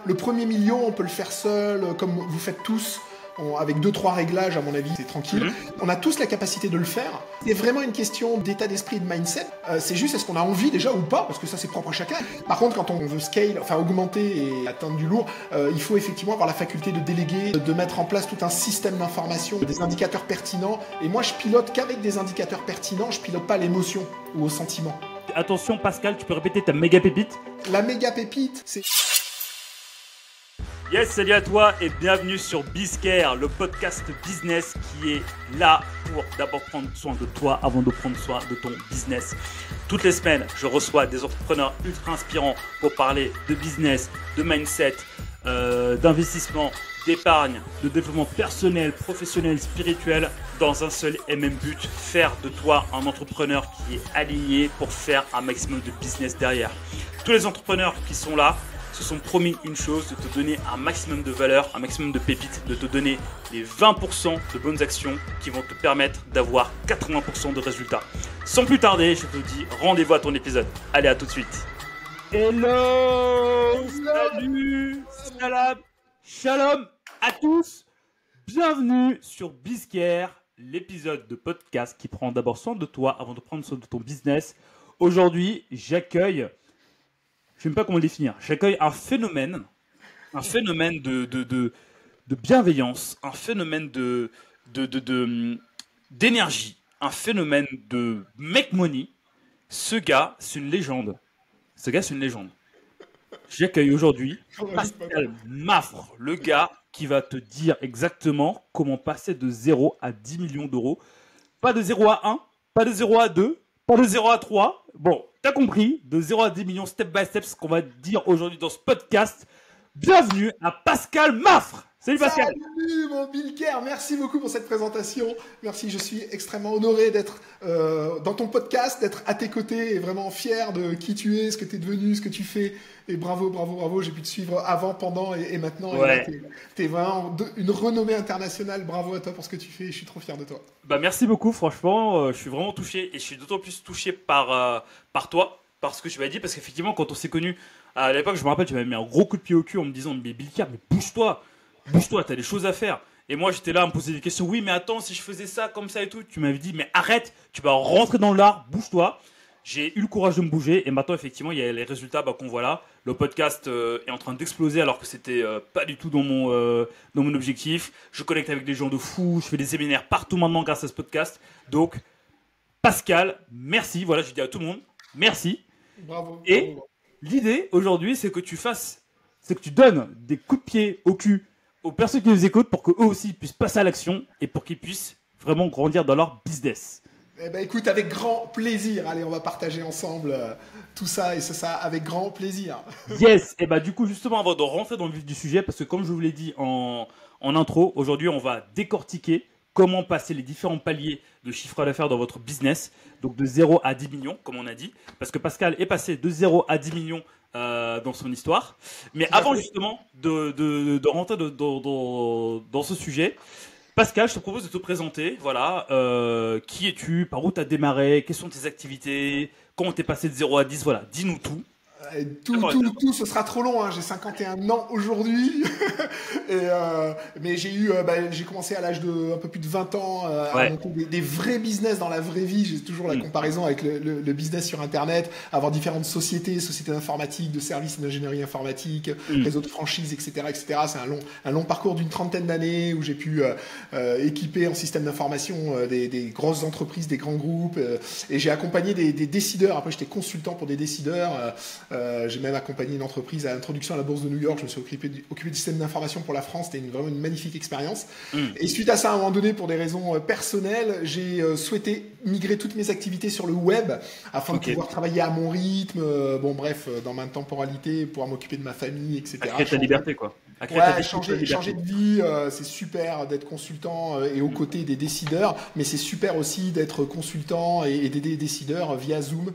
Le premier million, on peut le faire seul, comme vous faites tous, avec 2-3 réglages, à mon avis, c'est tranquille. On a tous la capacité de le faire. C'est vraiment une question d'état d'esprit et de mindset. C'est juste, est-ce qu'on a envie déjà ou pas? Parce que ça, c'est propre à chacun. Par contre, quand on veut scale, enfin augmenter et atteindre du lourd, il faut effectivement avoir la faculté de déléguer, de mettre en place tout un système d'information, des indicateurs pertinents. Et moi, je pilote qu'avec des indicateurs pertinents, je pilote pas à l'émotion ou au sentiment. Attention, Pascal, tu peux répéter ta méga pépite? La méga pépite, c'est... Yes, salut à toi et bienvenue sur Bizcare, le podcast business qui est là pour d'abord prendre soin de toi avant de prendre soin de ton business. Toutes les semaines, je reçois des entrepreneurs ultra inspirants pour parler de business, de mindset, d'investissement, d'épargne, de développement personnel, professionnel, spirituel, dans un seul et même but, faire de toi un entrepreneur qui est aligné pour faire un maximum de business derrière. Tous les entrepreneurs qui sont là se sont promis une chose, de te donner un maximum de valeur, un maximum de pépites, de te donner les 20% de bonnes actions qui vont te permettre d'avoir 80% de résultats. Sans plus tarder, je te dis rendez-vous à ton épisode. Allez, à tout de suite. Hello, salut, salam, shalom à tous. Bienvenue sur Bizcare, l'épisode de podcast qui prend d'abord soin de toi avant de prendre soin de ton business. Aujourd'hui, j'accueille... Je ne sais même pas comment le définir. J'accueille un phénomène de bienveillance, un phénomène d'énergie, un phénomène de make money. Ce gars, c'est une légende. J'accueille aujourd'hui Pascal Maffre, le gars qui va te dire exactement comment passer de 0 à 10 millions d'euros. Pas de 0 à 1, pas de 0 à 2, pas de 0 à 3. Bon, t'as compris, de 0 à 10 millions, step by step, ce qu'on va dire aujourd'hui dans ce podcast. Bienvenue à Pascal Maffre. Salut Pascal. Salut mon Bizcare, merci beaucoup pour cette présentation. Merci, je suis extrêmement honoré d'être dans ton podcast, d'être à tes côtés et vraiment fier de qui tu es, ce que tu es devenu, ce que tu fais. Et bravo, bravo, bravo, j'ai pu te suivre avant, pendant et maintenant. Ouais. T'es vraiment une renommée internationale, bravo à toi pour ce que tu fais, je suis trop fier de toi. Bah, merci beaucoup, franchement, je suis vraiment touché et je suis d'autant plus touché par toi, par ce que tu m'as dit, parce qu'effectivement, quand on s'est connus, à l'époque, je me rappelle, tu m'avais mis un gros coup de pied au cul en me disant, mais Bizcare, mais bouge-toi, t'as des choses à faire. Et moi, j'étais là à me poser des questions. Oui, mais attends, si je faisais ça, comme ça et tout, tu m'avais dit, mais arrête, tu vas rentrer dans l'art, bouge-toi. J'ai eu le courage de me bouger et maintenant, effectivement, il y a les résultats qu'on voit là. Le podcast est en train d'exploser alors que c'était pas du tout dans mon objectif. Je connecte avec des gens de fous, je fais des séminaires partout maintenant grâce à ce podcast. Donc, Pascal, merci. Voilà, je dis à tout le monde, merci. Bravo. Et bravo. L'idée aujourd'hui, c'est que tu donnes des coups de pied au cul aux personnes qui nous écoutent pour qu'eux aussi puissent passer à l'action et pour qu'ils puissent vraiment grandir dans leur business. Eh ben écoute, avec grand plaisir. Allez, on va partager ensemble tout ça et c'est ça avec grand plaisir. Yes. Et bah du coup, justement, avant de rentrer dans le vif du sujet, parce que comme je vous l'ai dit en intro, aujourd'hui, on va décortiquer comment passer les différents paliers de chiffre d'affaires dans votre business, donc de 0 à 10 millions, comme on a dit, parce que Pascal est passé de 0 à 10 millions dans son histoire. Mais avant justement de rentrer dans ce sujet, Pascal, je te propose de te présenter. Voilà, qui es-tu, par où tu as démarré, quelles sont tes activités, comment tu es passé de 0 à 10, voilà, dis-nous tout. Tout, ce sera trop long. Hein. J'ai 51 ans aujourd'hui. Mais j'ai commencé à l'âge de un peu plus de 20 ans à monter des vrais business dans la vraie vie. J'ai toujours la comparaison avec le business sur Internet, avoir différentes sociétés d'informatique, de services d'ingénierie informatique, réseaux de franchise, etc., etc. C'est un long parcours d'une trentaine d'années où j'ai pu équiper en système d'information des grosses entreprises, des grands groupes. Et j'ai accompagné des décideurs. Après, j'étais consultant pour des décideurs. J'ai même accompagné une entreprise à l'introduction à la bourse de New York. Je me suis occupé du système d'information pour la France. C'était vraiment une magnifique expérience. Et suite à ça, à un moment donné, pour des raisons personnelles, j'ai souhaité migrer toutes mes activités sur le web afin de pouvoir travailler à mon rythme. Dans ma temporalité, pouvoir m'occuper de ma famille, etc. À créer ta liberté, quoi. Changer de vie, c'est super d'être consultant et aux côtés des décideurs, mais c'est super aussi d'être consultant et d'aider les décideurs via Zoom.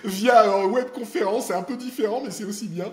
via webconférence. C'est un peu différent, mais c'est aussi bien.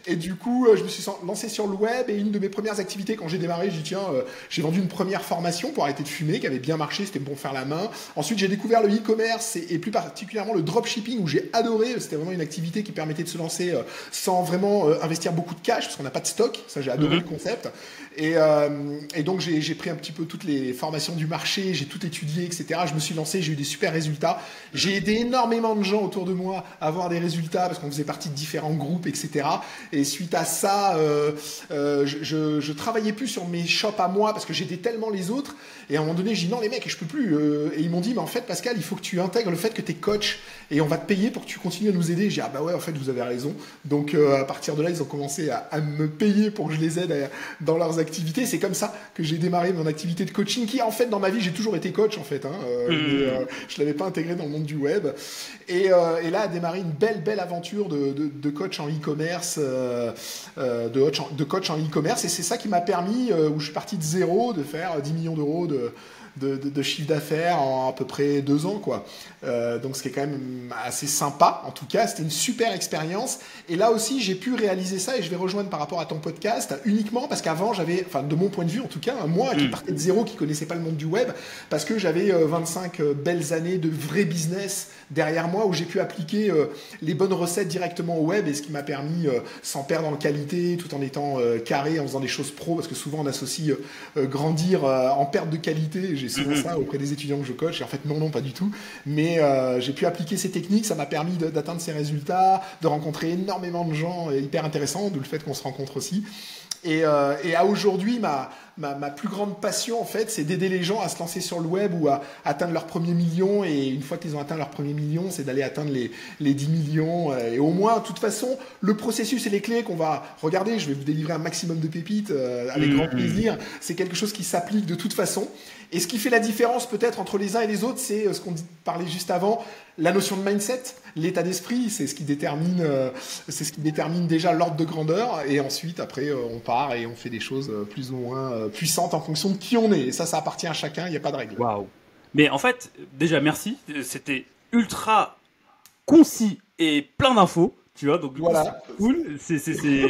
Et du coup, je me suis lancé sur le web et une de mes premières activités quand j'ai démarré, j'ai dit tiens, j'ai vendu une première formation pour arrêter de fumer qui avait bien marché, c'était bon faire la main. Ensuite, j'ai découvert le e-commerce et plus particulièrement le dropshipping où j'ai adoré. C'était vraiment une activité qui permettait de se lancer sans vraiment investir beaucoup de cash parce qu'on n'a pas de stock. Ça, j'ai adoré le concept. Et donc, j'ai pris un petit peu toutes les formations du marché, j'ai tout étudié, etc. Je me suis lancé, j'ai eu des super résultats. J'ai aidé énormément de gens autour de moi à avoir des résultats parce qu'on faisait partie de différents groupes, etc. Et suite à ça, je travaillais plus sur mes shops à moi parce que j'aidais tellement les autres. Et à un moment donné, j'ai dit non les mecs, je peux plus. Et ils m'ont dit mais en fait Pascal, il faut que tu intègres le fait que tu es coach et on va te payer pour que tu continues à nous aider. J'ai dit ah bah ouais, en fait vous avez raison. Donc à partir de là, ils ont commencé à me payer pour que je les aide dans leurs activités. C'est comme ça que j'ai démarré mon activité de coaching qui en fait dans ma vie, j'ai toujours été coach en fait. Mais, je l'avais pas intégré dans le monde du web. Et là a démarré une belle aventure de coach en e-commerce, de coach en e-commerce. Et c'est ça qui m'a permis, où je suis parti de zéro, de faire 10 millions d'euros de chiffre d'affaires en à peu près 2 ans, quoi. Donc, ce qui est quand même assez sympa. En tout cas, c'était une super expérience. Et là aussi, j'ai pu réaliser ça et je vais rejoindre par rapport à ton podcast uniquement parce qu'avant, j'avais, enfin, de mon point de vue, en tout cas, moi qui partais de zéro, qui connaissais pas le monde du web, parce que j'avais 25 belles années de vrai business derrière moi où j'ai pu appliquer les bonnes recettes directement au web et ce qui m'a permis, sans perdre en qualité, tout en étant carré, en faisant des choses pro, parce que souvent on associe grandir en perte de qualité. J'ai souvent ça auprès des étudiants que je coach. Et en fait, non, pas du tout. Mais j'ai pu appliquer ces techniques. Ça m'a permis d'atteindre ces résultats, de rencontrer énormément de gens hyper intéressants, d'où le fait qu'on se rencontre aussi. Et à aujourd'hui, ma plus grande passion, en fait, c'est d'aider les gens à se lancer sur le web ou à atteindre leur premier million. Et une fois qu'ils ont atteint leur premier million, c'est d'aller atteindre les 10 millions. Et au moins, de toute façon, le processus et les clés qu'on va regarder, je vais vous délivrer un maximum de pépites avec grand plaisir. C'est quelque chose qui s'applique de toute façon. Et ce qui fait la différence peut-être entre les uns et les autres, c'est ce qu'on parlait juste avant, la notion de mindset, l'état d'esprit, c'est ce qui détermine déjà l'ordre de grandeur. Et ensuite, après, on part et on fait des choses plus ou moins puissantes en fonction de qui on est. Et ça appartient à chacun, il n'y a pas de règle. Waouh. Mais en fait, déjà, merci. C'était ultra concis et plein d'infos. Tu vois, donc du coup, voilà. c'est cool, c'est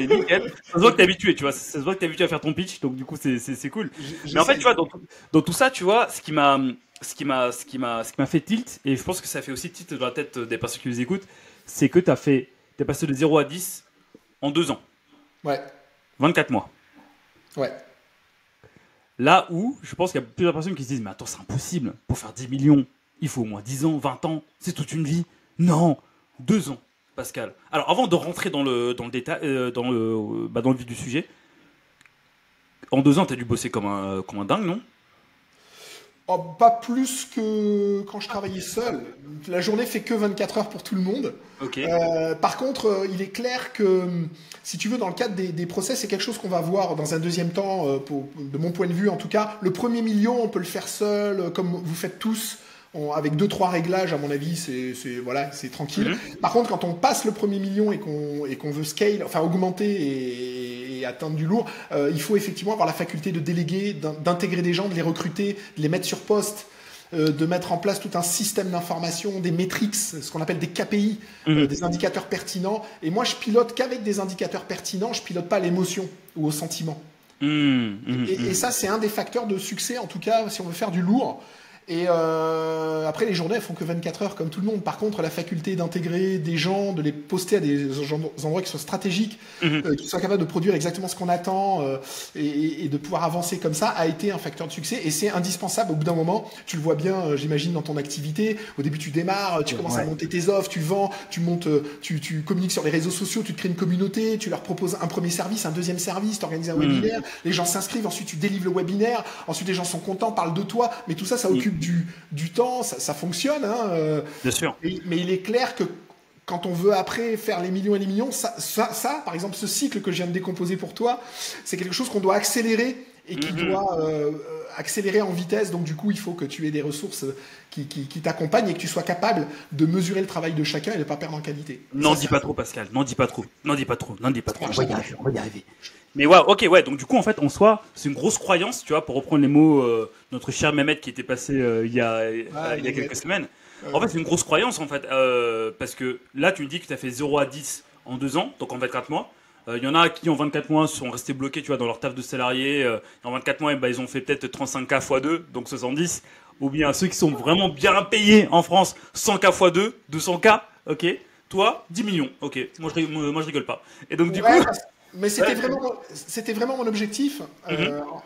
nickel. Ça se voit que t'es habitué, tu vois, ça se voit que t'es habitué à faire ton pitch, donc du coup, c'est cool. Mais en fait, tu vois, dans tout ça, tu vois, ce qui m'a fait tilt, et je pense que ça fait aussi tilt dans la tête des personnes qui nous écoutent, c'est que t'es passé de 0 à 10 en 2 ans. Ouais. 24 mois. Ouais. Là où, je pense qu'il y a plusieurs personnes qui se disent, mais attends, c'est impossible, pour faire 10 millions, il faut au moins 10 ans, 20 ans, c'est toute une vie. Non, 2 ans. Pascal. Alors, avant de rentrer dans le détail, dans le vif du sujet, en 2 ans, tu as dû bosser comme un dingue, non? Oh, pas plus que quand je travaillais seul. La journée fait que 24 heures pour tout le monde. Okay. Par contre, il est clair que, si tu veux, dans le cadre des process, c'est quelque chose qu'on va voir dans un deuxième temps, de mon point de vue en tout cas. Le premier million, on peut le faire seul, comme vous faites tous. Avec 2-3 réglages, à mon avis, c'est tranquille. Par contre, quand on passe le premier million et qu'on veut scale, enfin augmenter et atteindre du lourd, il faut effectivement avoir la faculté de déléguer, d'intégrer des gens, de les recruter, de les mettre sur poste, de mettre en place tout un système d'information, des metrics, ce qu'on appelle des KPI, des indicateurs pertinents. Et moi, je pilote qu'avec des indicateurs pertinents, je pilote pas à l'émotion ou au sentiment. Et ça, c'est un des facteurs de succès, en tout cas, si on veut faire du lourd. Et après, les journées, elles font que 24 heures comme tout le monde. Par contre, la faculté d'intégrer des gens, de les poster à des endroits qui soient stratégiques, qui soient capables de produire exactement ce qu'on attend et de pouvoir avancer comme ça, a été un facteur de succès. Et c'est indispensable au bout d'un moment. Tu le vois bien, j'imagine, dans ton activité. Au début, tu démarres, tu commences à monter tes offres, tu vends, tu montes, tu communiques sur les réseaux sociaux, tu te crées une communauté, tu leur proposes un premier service, un deuxième service, tu organises un webinaire, les gens s'inscrivent, ensuite tu délivres le webinaire, ensuite les gens sont contents, parlent de toi, mais tout ça, ça occupe du temps, ça fonctionne. Bien sûr. Mais il est clair que quand on veut après faire les millions et les millions, ça, par exemple, ce cycle que je viens de décomposer pour toi, c'est quelque chose qu'on doit accélérer et qui doit accélérer en vitesse. Donc du coup, il faut que tu aies des ressources qui t'accompagnent et que tu sois capable de mesurer le travail de chacun et de ne pas perdre en qualité. N'en dis pas trop, Pascal. N'en dis pas trop. On va y arriver. Mais ouais, ok, ouais. Donc du coup, en fait, en soi, c'est une grosse croyance, tu vois, pour reprendre les mots notre cher Mehmet qui était passé il y a quelques semaines. En fait, c'est une grosse croyance, en fait. Parce que là, tu me dis que tu as fait 0 à 10 en 2 ans, donc en 24 mois. Il y en a qui, en 24 mois, sont restés bloqués, tu vois, dans leur taf de salarié. En 24 mois, ils ont fait peut-être 35K x 2, donc 70. Ou bien ceux qui sont vraiment bien payés en France, 100K x 2, 200K, ok. Toi, 10 millions, ok. Moi, je rigole pas. Et donc, du coup... Mais c'était vraiment mon objectif.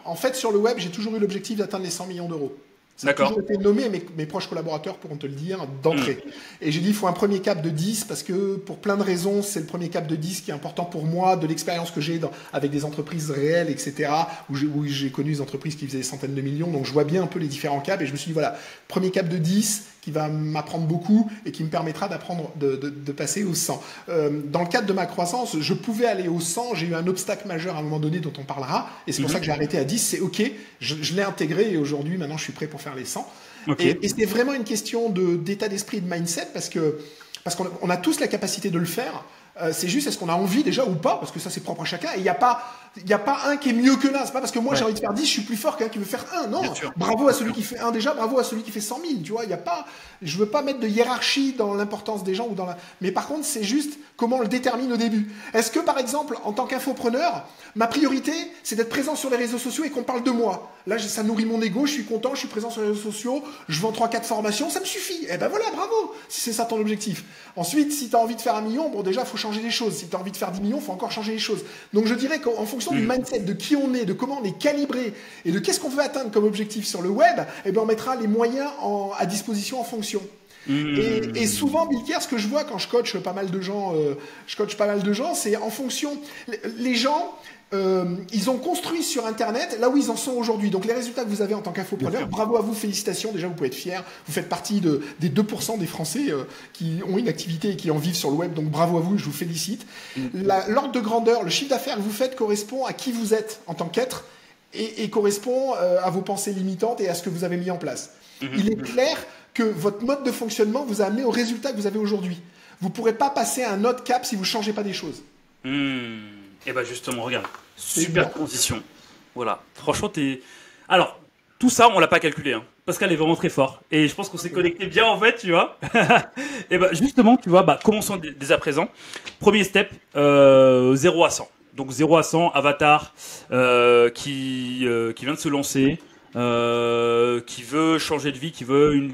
En fait, sur le web, j'ai toujours eu l'objectif d'atteindre les 100 millions d'euros. Ça a toujours été nommé, mes proches collaborateurs pourront te le dire, d'entrée. Et j'ai dit, il faut un premier cap de 10, parce que pour plein de raisons, c'est le premier cap de 10 qui est important pour moi, de l'expérience que j'ai avec des entreprises réelles, etc., où j'ai connu des entreprises qui faisaient des centaines de millions, donc je vois bien un peu les différents caps, et je me suis dit, voilà, premier cap de 10, qui va m'apprendre beaucoup et qui me permettra d'apprendre de passer au 100. Dans le cadre de ma croissance, je pouvais aller au 100, j'ai eu un obstacle majeur à un moment donné dont on parlera, et c'est pour ça que j'ai arrêté à 10, c'est ok, je l'ai intégré, et aujourd'hui, maintenant, je suis prêt pour faire les 100. Et c'était vraiment une question d'état d'esprit, de mindset, parce qu'on a tous la capacité de le faire. C'est juste, est-ce qu'on a envie déjà ou pas, parce que ça c'est propre à chacun, et il n'y a pas un qui est mieux que l'un. C'est pas parce que moi j'ai envie de faire 10, je suis plus fort qu'un qui veut faire 1. Non, bravo à celui qui fait 1 déjà, bravo à celui qui fait 100 000. Tu vois, je veux pas mettre de hiérarchie dans l'importance des gens ou mais par contre c'est juste comment on le détermine au début. Est-ce que par exemple, en tant qu'infopreneur, ma priorité c'est d'être présent sur les réseaux sociaux et qu'on parle de moi. Là, ça nourrit mon ego, je suis content, je suis présent sur les réseaux sociaux, je vends 3-4 formations, ça me suffit. Eh ben voilà, bravo, si c'est ça ton objectif. Ensuite, si tu as envie de faire 1 million, bon déjà, il faut changer les choses. Si tu as envie de faire 10 millions, il faut encore changer les choses. Donc je dirais qu'en fonction du mindset, de qui on est, de comment on est calibré et de qu'est-ce qu'on veut atteindre comme objectif sur le web, eh ben on mettra les moyens à disposition en fonction. Et souvent, Bilker, ce que je vois quand je coach pas mal de gens, c'est en fonction. Les gens, ils ont construit sur Internet là où ils en sont aujourd'hui. Donc les résultats que vous avez en tant qu'infopreneur, bravo à vous, félicitations. Déjà, vous pouvez être fiers. Vous faites partie des 2% des Français qui ont une activité et qui en vivent sur le web. Donc bravo à vous, je vous félicite. L'ordre de grandeur, le chiffre d'affaires que vous faites correspond à qui vous êtes en tant qu'être et correspond à vos pensées limitantes et à ce que vous avez mis en place. Il est clair que votre mode de fonctionnement vous a amené au résultat que vous avez aujourd'hui. Vous ne pourrez pas passer à un autre cap si vous ne changez pas des choses. Et bien justement, regarde, super transition. Voilà, franchement, Alors, tout ça, on ne l'a pas calculé. Hein. Pascal est vraiment très fort. Et je pense qu'on s'est connecté bien, en fait, tu vois. Et bien justement, tu vois, commençons dès à présent. Premier step, 0 à 100. Donc 0 à 100, Avatar, qui vient de se lancer. Qui veut changer de vie, qui veut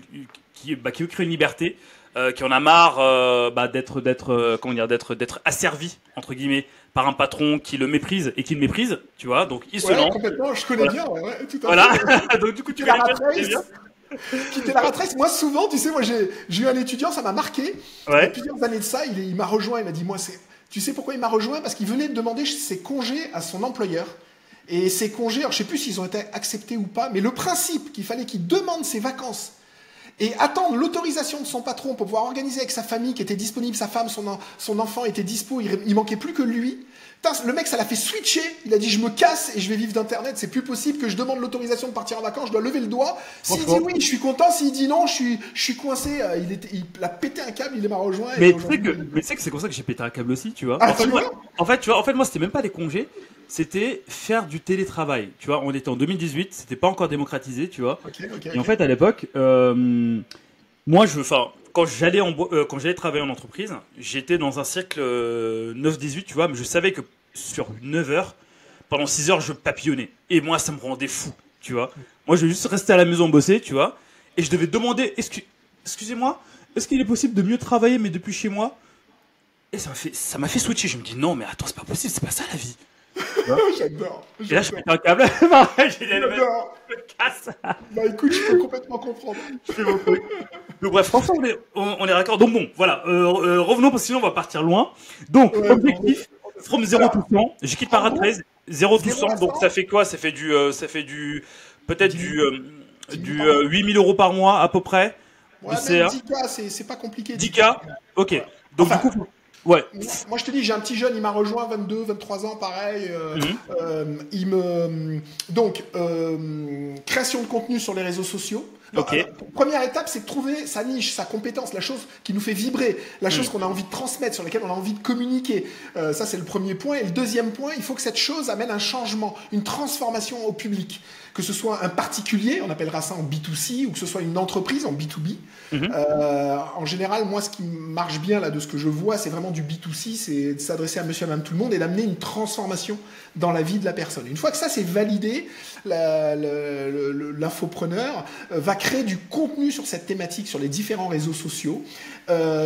créer une liberté, qui en a marre d'être asservi entre guillemets par un patron qui le méprise et qui le méprise, tu vois. Donc il se lance. Complètement, je connais bien. Tout à voilà. fait. Donc du coup tu connais bien. Quitter la rat race. Moi souvent, tu sais, j'ai eu un étudiant, ça m'a marqué. Il y a plusieurs années de ça, il m'a rejoint, il m'a dit tu sais pourquoi il m'a rejoint? Parce qu'il venait de demander ses congés à son employeur. Et ces congés, alors je ne sais plus s'ils ont été acceptés ou pas, mais le principe qu'il fallait qu'il demande ses vacances et attendre l'autorisation de son patron pour pouvoir organiser avec sa famille qui était disponible, sa femme, son enfant était dispo, il manquait plus que lui. Le mec, ça l'a fait switcher. Il a dit, je me casse et je vais vivre d'Internet. C'est plus possible que je demande l'autorisation de partir en vacances. Je dois lever le doigt. S'il dit oui, je suis content. S'il dit non, je suis coincé. Il a pété un câble, il m'a rejoint. Mais tu sais que c'est comme ça que j'ai pété un câble aussi, tu vois. En fait, moi, c'était même pas des congés. C'était faire du télétravail. Tu vois, on était en 2018. C'était pas encore démocratisé, tu vois. Et en fait, à l'époque, moi, quand j'allais travailler en entreprise, j'étais dans un cercle 9-18, tu vois, mais je savais que sur 9 heures, pendant 6 heures, je papillonnais. Et moi, ça me rendait fou, tu vois. Moi, je vais juste rester à la maison bosser, tu vois. Et je devais demander, excusez-moi, est-ce qu'il est possible de mieux travailler, mais depuis chez moi? Et ça m'a fait switcher. Je me dis, non, mais attends, c'est pas possible, c'est pas ça la vie. J'adore. Et là, je pète un câble. J'adore. Casse. Bah écoute, je peux complètement comprendre. Donc bref, franchement, on est raccord. Donc bon, voilà. Revenons parce que sinon on va partir loin. Donc, objectif, from 0 to 100. J'ai quitté par 13. 0 to 100. Donc ça fait quoi? Ça fait peut-être du 8 000 € par mois à peu près. Ouais, même 10K, c'est pas compliqué. 10K. Ok. Donc du coup. Ouais. Moi, je te dis, j'ai un petit jeune, il m'a rejoint, 22, 23 ans, pareil. Donc, création de contenu sur les réseaux sociaux. Ok. première étape, c'est de trouver sa niche, sa compétence, la chose qui nous fait vibrer, la chose qu'on a envie de transmettre, sur laquelle on a envie de communiquer. Ça, c'est le premier point. Et le deuxième point, il faut que cette chose amène un changement, une transformation au public. Que ce soit un particulier, on appellera ça en B2C, ou que ce soit une entreprise en B2B. En général, moi, ce qui marche bien là de ce que je vois, c'est vraiment du B2C, c'est de s'adresser à monsieur et madame tout le monde et d'amener une transformation dans la vie de la personne. Une fois que ça c'est validé, l'infopreneur va créer du contenu sur cette thématique sur les différents réseaux sociaux.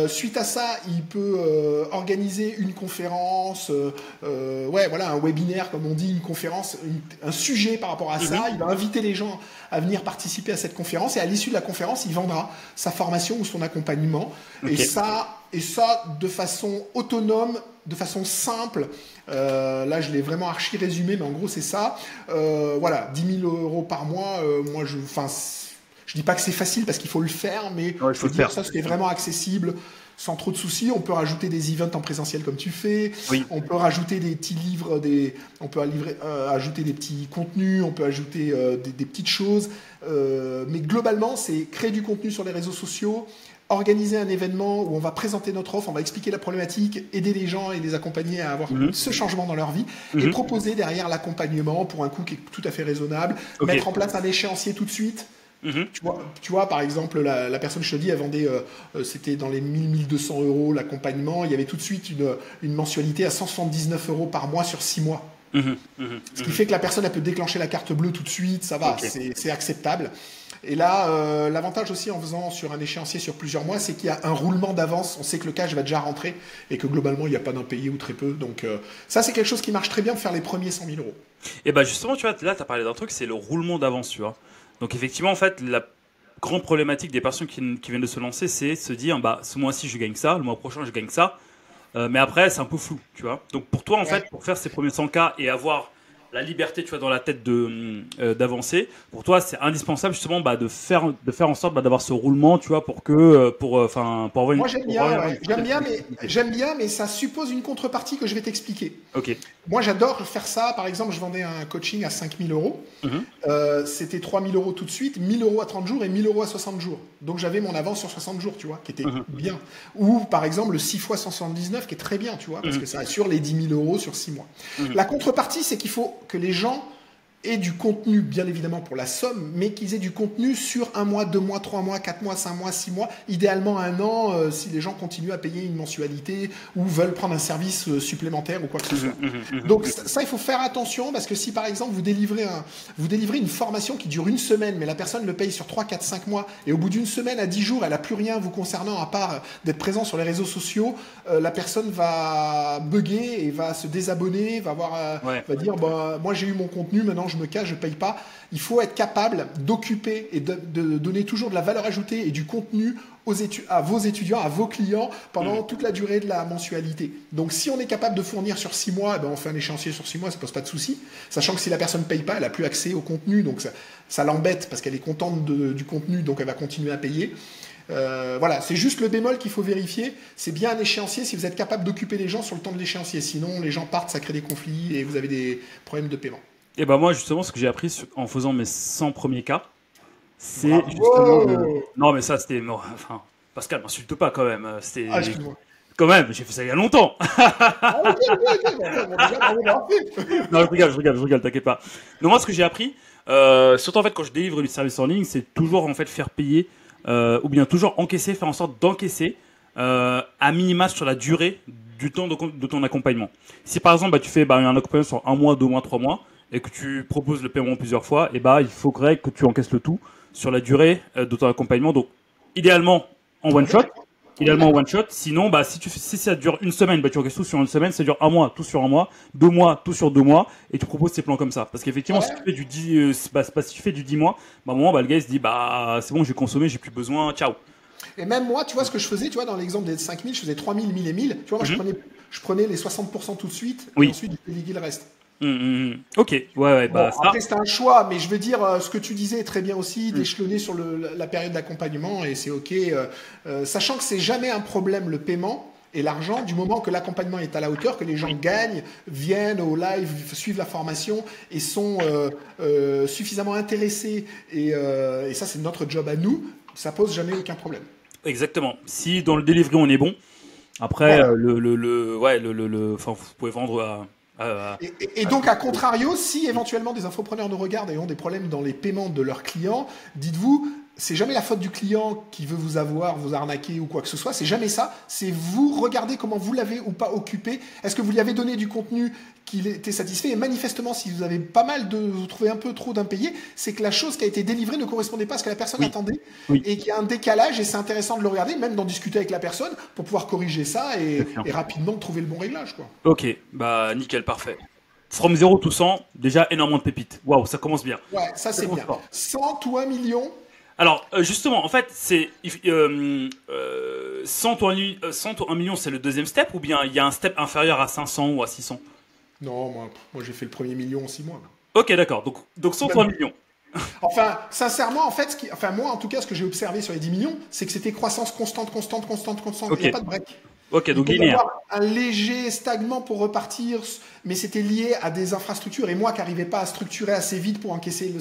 Suite à ça, il peut organiser une conférence, un webinaire comme on dit, une conférence, un sujet par rapport à ça. Il va inviter les gens à venir participer à cette conférence et à l'issue de la conférence, il vendra sa formation ou son accompagnement. Et ça de façon autonome, de façon simple. Là, je l'ai vraiment archi résumé, mais en gros, c'est ça. 10 000 euros par mois. Moi, je dis pas que c'est facile parce qu'il faut le faire, mais je veux dire ça, c'était vraiment accessible. Sans trop de soucis, on peut rajouter des events en présentiel comme tu fais. Oui. On peut rajouter des petits livres, on peut ajouter des petits contenus, on peut ajouter des petites choses. Mais globalement, c'est créer du contenu sur les réseaux sociaux, organiser un événement où on va présenter notre offre, on va expliquer la problématique, aider les gens et les accompagner à avoir ce changement dans leur vie et proposer derrière l'accompagnement pour un coût qui est tout à fait raisonnable. Mettre en place un échéancier tout de suite. Tu vois, par exemple, la personne, je te dis, elle vendait, c'était dans les 1000-1200 euros l'accompagnement. Il y avait tout de suite une mensualité à 179 euros par mois sur 6 mois. Ce qui fait que la personne, elle peut déclencher la carte bleue tout de suite, ça va, c'est acceptable. Et là, l'avantage aussi en faisant sur un échéancier sur plusieurs mois, c'est qu'il y a un roulement d'avance. On sait que le cash va déjà rentrer et que globalement, il n'y a pas d'impayé ou très peu. Donc ça, c'est quelque chose qui marche très bien pour faire les premiers 100 000 euros. Et bah justement, tu vois, là, tu as parlé d'un truc, c'est le roulement d'avance, tu vois. Donc effectivement, en fait, la grande problématique des personnes qui viennent de se lancer, c'est se dire, ce mois-ci, je gagne ça, le mois prochain, je gagne ça. Mais après, c'est un peu flou, tu vois. Donc pour toi, en fait, pour faire ces premiers 100K et avoir la liberté, tu vois, dans la tête d'avancer, pour toi, c'est indispensable justement de faire en sorte d'avoir ce roulement, tu vois, pour avoir une. Moi, j'aime bien, mais ça suppose une contrepartie que je vais t'expliquer. Ok. Moi, j'adore faire ça. Par exemple, je vendais un coaching à 5 000 euros. C'était 3 000 euros tout de suite, 1 000 euros à 30 jours et 1 000 euros à 60 jours. Donc, j'avais mon avance sur 60 jours, tu vois, qui était bien. Ou, par exemple, le 6 fois 179, qui est très bien, tu vois, parce que ça assure les 10 000 euros sur 6 mois. La contrepartie, c'est qu'il faut que les gens aient du contenu, bien évidemment pour la somme, mais qu'ils aient du contenu sur 1 mois, 2 mois, 3 mois, 4 mois, 5 mois, 6 mois, idéalement 1 an, si les gens continuent à payer une mensualité ou veulent prendre un service supplémentaire ou quoi que ce soit. Donc ça, il faut faire attention parce que si par exemple vous délivrez une formation qui dure 1 semaine, mais la personne le paye sur 3, 4, 5 mois et au bout d'1 semaine à 10 jours, elle n'a plus rien vous concernant à part d'être présent sur les réseaux sociaux, la personne va bugger et va se désabonner, va dire moi j'ai eu mon contenu, maintenant je me cache, je ne paye pas. Il faut être capable d'occuper et de donner toujours de la valeur ajoutée et du contenu à vos étudiants, à vos clients pendant toute la durée de la mensualité. Donc si on est capable de fournir sur 6 mois, on fait un échéancier sur 6 mois, ça ne pose pas de souci. Sachant que si la personne ne paye pas, elle n'a plus accès au contenu, donc ça l'embête parce qu'elle est contente du contenu, donc elle va continuer à payer. C'est juste le bémol qu'il faut vérifier. C'est bien un échéancier si vous êtes capable d'occuper les gens sur le temps de l'échéancier. Sinon, les gens partent, ça crée des conflits et vous avez des problèmes de paiement. Et moi, justement, ce que j'ai appris en faisant mes 100 premiers cas, c'est justement. Non, mais ça, c'était. Enfin, Pascal, m'insulte pas quand même. C'était. Quand même, j'ai fait ça il y a longtemps. Ok. Non, je rigole, t'inquiète pas. Non, moi, ce que j'ai appris, surtout en fait, quand je délivre du service en ligne, c'est toujours en fait faire payer, ou bien toujours encaisser, faire en sorte d'encaisser à minima sur la durée du temps de ton accompagnement. Si par exemple, tu fais un accompagnement sur 1 mois, 2 mois, 3 mois, et que tu proposes le paiement plusieurs fois, il faudrait que tu encaisses le tout sur la durée de ton accompagnement. Donc, idéalement en one shot. Sinon, si ça dure 1 semaine, tu encaisses tout sur 1 semaine. Ça dure 1 mois, tout sur 1 mois. 2 mois, tout sur 2 mois. Et tu proposes tes plans comme ça. Parce qu'effectivement, si tu fais du 10 mois, à un moment, le gars il se dit, c'est bon, j'ai consommé, j'ai plus besoin, ciao. Et même moi, tu vois ce que je faisais, tu vois, dans l'exemple des 5000, je faisais 3000, 1000 et 1000. Tu vois, moi, je prenais les 60% tout de suite. Et ensuite, je déléguais le reste. Ok, après c'est un choix, mais je veux dire, ce que tu disais est très bien aussi, d'échelonner sur la période d'accompagnement, et c'est ok, sachant que c'est jamais un problème le paiement et l'argent, du moment que l'accompagnement est à la hauteur, que les gens gagnent, viennent au live, suivent la formation et sont suffisamment intéressés, et ça c'est notre job à nous, ça pose jamais aucun problème. Exactement. Si dans le delivery on est bon, après vous pouvez vendre et donc, à contrario, si éventuellement des infopreneurs nous regardent et ont des problèmes dans les paiements de leurs clients, dites-vous, c'est jamais la faute du client qui veut vous avoir, vous arnaquer ou quoi que ce soit. C'est jamais ça. C'est vous regardez comment vous l'avez ou pas occupé. Est-ce que vous lui avez donné du contenu qui était satisfait? Et manifestement, si vous avez vous trouvez un peu trop d'impayés, c'est que la chose qui a été délivrée ne correspondait pas à ce que la personne attendait et qu'il y a un décalage. Et c'est intéressant de le regarder, même d'en discuter avec la personne pour pouvoir corriger ça et rapidement trouver le bon réglage, quoi. Ok, bah nickel, parfait. From 0 to 100, déjà énormément de pépites. Waouh, ça commence bien. Ouais, ça c'est bien. 100 ou 1 million. Alors, justement, en fait, c'est 100 ou 1 million, c'est le deuxième step, ou bien il y a un step inférieur à 500 ou à 600? Non, moi j'ai fait le premier million en 6 mois. Ok, d'accord. Donc 100 ou 1 million. Enfin, sincèrement, en fait, moi, en tout cas, ce que j'ai observé sur les 10 millions, c'est que c'était croissance constante. Okay. Il n'y a pas de break. Ok, donc il peut y linéaire. avoir un léger stagnement pour repartir, mais c'était lié à des infrastructures. Et moi, qui n'arrivais pas à structurer assez vite pour encaisser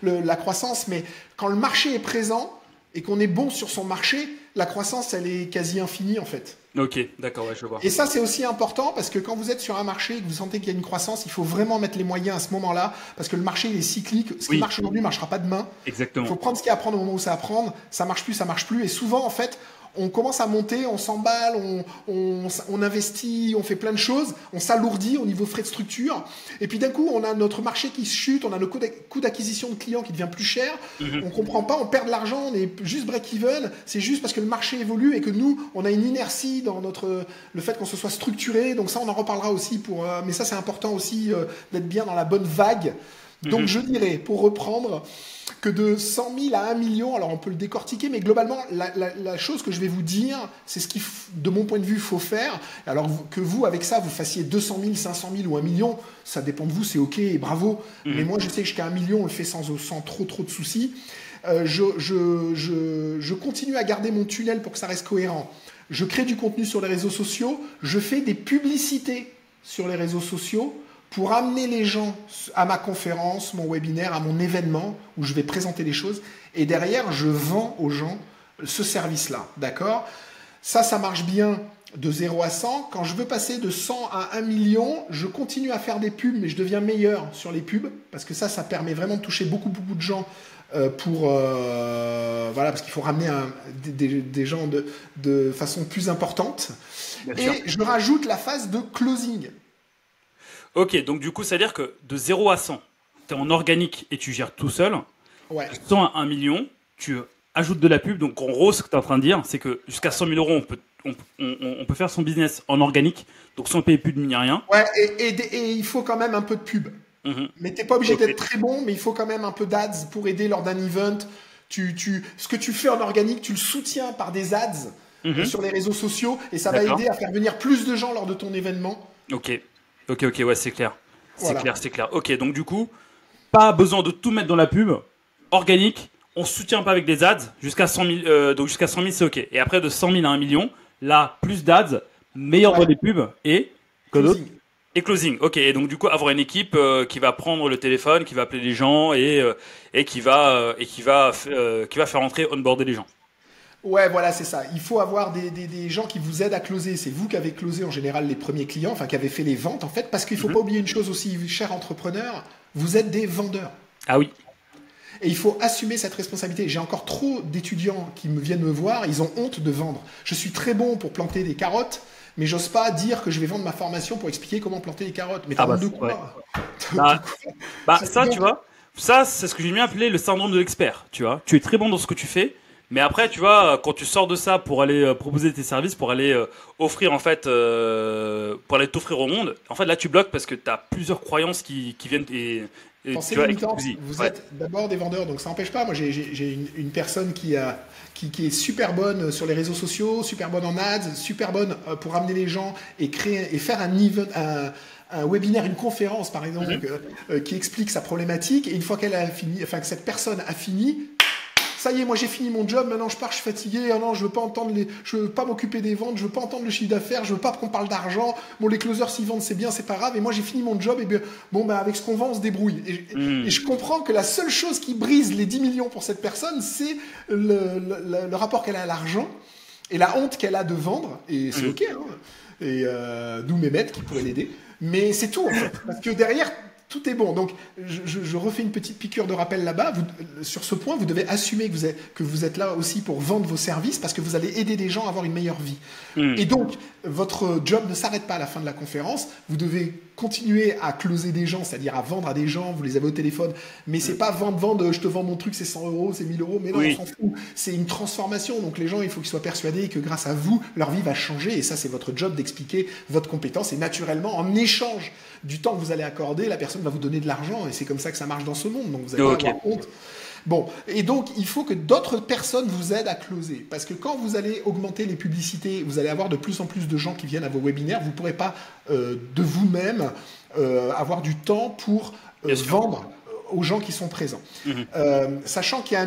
la croissance. Mais quand le marché est présent et qu'on est bon sur son marché, la croissance, elle est quasi infinie, en fait. Ok, d'accord, ouais, je vois. Et ça, c'est aussi important parce que quand vous êtes sur un marché et que vous sentez qu'il y a une croissance, il faut vraiment mettre les moyens à ce moment-là parce que le marché, il est cyclique. Ce qui marche aujourd'hui ne marchera pas demain. Exactement. Il faut prendre ce qu'il y a à prendre au moment où ça à prendre. Ça marche plus. Et souvent, en fait, on commence à monter, on s'emballe, on investit, on fait plein de choses, on s'alourdit au niveau frais de structure. Et puis d'un coup, on a notre marché qui chute, on a le coût d'acquisition de clients qui devient plus cher. On comprend pas, on perd de l'argent, on est juste break-even. C'est juste parce que le marché évolue et que nous, on a une inertie dans le fait qu'on se soit structuré. Donc ça, on en reparlera aussi mais ça, c'est important aussi d'être bien dans la bonne vague. Donc je dirais, pour reprendre, que de 100 000 à 1 million, alors on peut le décortiquer, mais globalement, la chose que je vais vous dire, c'est ce qu'il, de mon point de vue, faut faire. Alors que vous, avec ça, vous fassiez 200 000, 500 000 ou 1 million, ça dépend de vous, c'est ok et bravo. Mais moi, je sais que jusqu'à 1 million, on le fait sans trop de soucis. Je continue à garder mon tunnel pour que ça reste cohérent. Je crée du contenu sur les réseaux sociaux, je fais des publicités sur les réseaux sociaux pour amener les gens à ma conférence, mon webinaire, à mon événement où je vais présenter les choses. Et derrière, je vends aux gens ce service-là. D'accord ? Ça marche bien de 0 à 100. Quand je veux passer de 100 à 1 million, je continue à faire des pubs, mais je deviens meilleur sur les pubs parce que ça permet vraiment de toucher beaucoup de gens parce qu'il faut ramener des gens de façon plus importante. Et je rajoute la phase de closing. Ok, donc du coup, ça veut dire que de 0 à 100, tu es en organique et tu gères tout seul. Ouais. De 100 à 1 million, tu ajoutes de la pub. Donc en gros, ce que tu es en train de dire, c'est que jusqu'à 100 000 euros, on peut faire son business en organique, donc sans payer pub ni rien. Ouais, et il faut quand même un peu de pub. Mais tu n'es pas obligé d'être très bon, mais il faut quand même un peu d'ads pour aider lors d'un event. Ce que tu fais en organique, tu le soutiens par des ads sur les réseaux sociaux et ça va aider à faire venir plus de gens lors de ton événement. Ok, ouais, c'est clair. Voilà. C'est clair. Ok, donc du coup, pas besoin de tout mettre dans la pub. Organique, on soutient pas avec des ads. Jusqu'à 100 000, donc jusqu'à 100 000, c'est ok. Et après, de 100 000 à 1 million, là, plus d'ads, meilleur dans les pubs et closing. Et closing. Ok, et donc du coup, avoir une équipe qui va prendre le téléphone, qui va appeler les gens et qui va faire entrer, onboarder les gens. Ouais, voilà, c'est ça. Il faut avoir des gens qui vous aident à closer. C'est vous qui avez closé en général les premiers clients, enfin qui avez fait les ventes en fait, parce qu'il ne faut pas oublier une chose aussi, cher entrepreneur, vous êtes des vendeurs. Ah oui. Et il faut assumer cette responsabilité. J'ai encore trop d'étudiants qui viennent me voir, ils ont honte de vendre. Je suis très bon pour planter des carottes, mais j'ose pas dire que je vais vendre ma formation pour expliquer comment planter des carottes. Mais t'as honte de quoi ? Ça, tu vois, ça, c'est ce que j'ai bien appelé le syndrome de l'expert. Tu vois, tu es très bon dans ce que tu fais. Mais après, tu vois, quand tu sors de ça pour aller proposer tes services, pour aller offrir, en fait, pour aller t'offrir au monde, en fait, là, tu bloques parce que tu as plusieurs croyances qui viennent et pensez limitant, vous êtes d'abord des vendeurs, donc ça n'empêche pas. Moi, j'ai une personne qui est super bonne sur les réseaux sociaux, super bonne en ads, super bonne pour amener les gens et faire un event, un webinaire, une conférence, par exemple, qui explique sa problématique. Et une fois qu'elle a fini, enfin que cette personne a fini, ça y est, moi j'ai fini mon job, maintenant je pars, je suis fatigué, non, je veux pas m'occuper des ventes, je veux pas entendre le chiffre d'affaires, je veux pas qu'on parle d'argent, bon les closers s'ils vendent c'est bien, c'est pas grave, et moi j'ai fini mon job, et bien bon avec ce qu'on vend on se débrouille. Et je comprends que la seule chose qui brise les 10 millions pour cette personne, c'est le rapport qu'elle a à l'argent et la honte qu'elle a de vendre, et c'est ok, hein. Et d'où Mehmet qui pourrait l'aider, mais c'est tout en fait, parce que derrière tout est bon. Donc, je refais une petite piqûre de rappel là-bas. Sur ce point, vous devez assumer que vous êtes là aussi pour vendre vos services parce que vous allez aider des gens à avoir une meilleure vie. Et donc, votre job ne s'arrête pas à la fin de la conférence. Vous devez continuer à closer des gens, c'est-à-dire à vendre à des gens. Vous les avez au téléphone. Mais c'est pas vendre, je te vends mon truc, c'est 100 €, c'est 1000 €. Mais non, on s'en fout. C'est une transformation. Donc, les gens, il faut qu'ils soient persuadés que grâce à vous, leur vie va changer. Et ça, c'est votre job d'expliquer votre compétence. Et naturellement, en échange du temps que vous allez accorder, la personne va vous donner de l'argent et c'est comme ça que ça marche dans ce monde, donc vous allez pas avoir honte. Bon, et donc il faut que d'autres personnes vous aident à closer, parce que quand vous allez augmenter les publicités, vous allez avoir de plus en plus de gens qui viennent à vos webinaires, vous ne pourrez pas de vous-même avoir du temps pour vendre aux gens qui sont présents. Sachant qu'il y a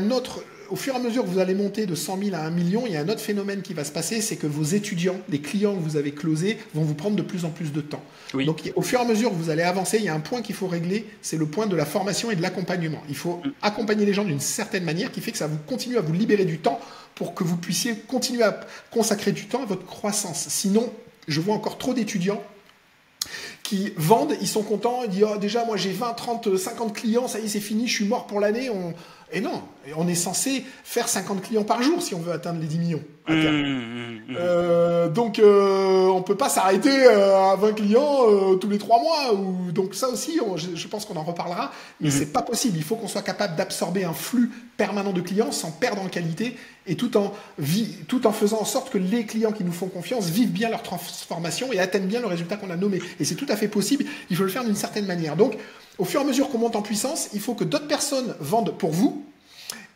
au fur et à mesure que vous allez monter de 100 000 à 1 million, il y a un autre phénomène qui va se passer, c'est que vos étudiants, les clients que vous avez closés, vont vous prendre de plus en plus de temps. Donc au fur et à mesure que vous allez avancer, il y a un point qu'il faut régler, c'est le point de la formation et de l'accompagnement. Il faut accompagner les gens d'une certaine manière qui fait que ça vous continue à vous libérer du temps pour que vous puissiez continuer à consacrer du temps à votre croissance. Sinon, je vois encore trop d'étudiants qui vendent, ils sont contents, ils disent déjà moi j'ai 20, 30, 50 clients, ça y est c'est fini, je suis mort pour l'année. Et non, on est censé faire 50 clients par jour si on veut atteindre les 10 millions. Donc on peut pas s'arrêter à 20 clients tous les 3 mois. Donc ça aussi, je pense qu'on en reparlera, mais c'est pas possible. Il faut qu'on soit capable d'absorber un flux permanent de clients sans perdre en qualité et tout en faisant en sorte que les clients qui nous font confiance vivent bien leur transformation et atteignent bien le résultat qu'on a nommé. Et c'est tout à fait possible, il faut le faire d'une certaine manière. Donc, au fur et à mesure qu'on monte en puissance, il faut que d'autres personnes vendent pour vous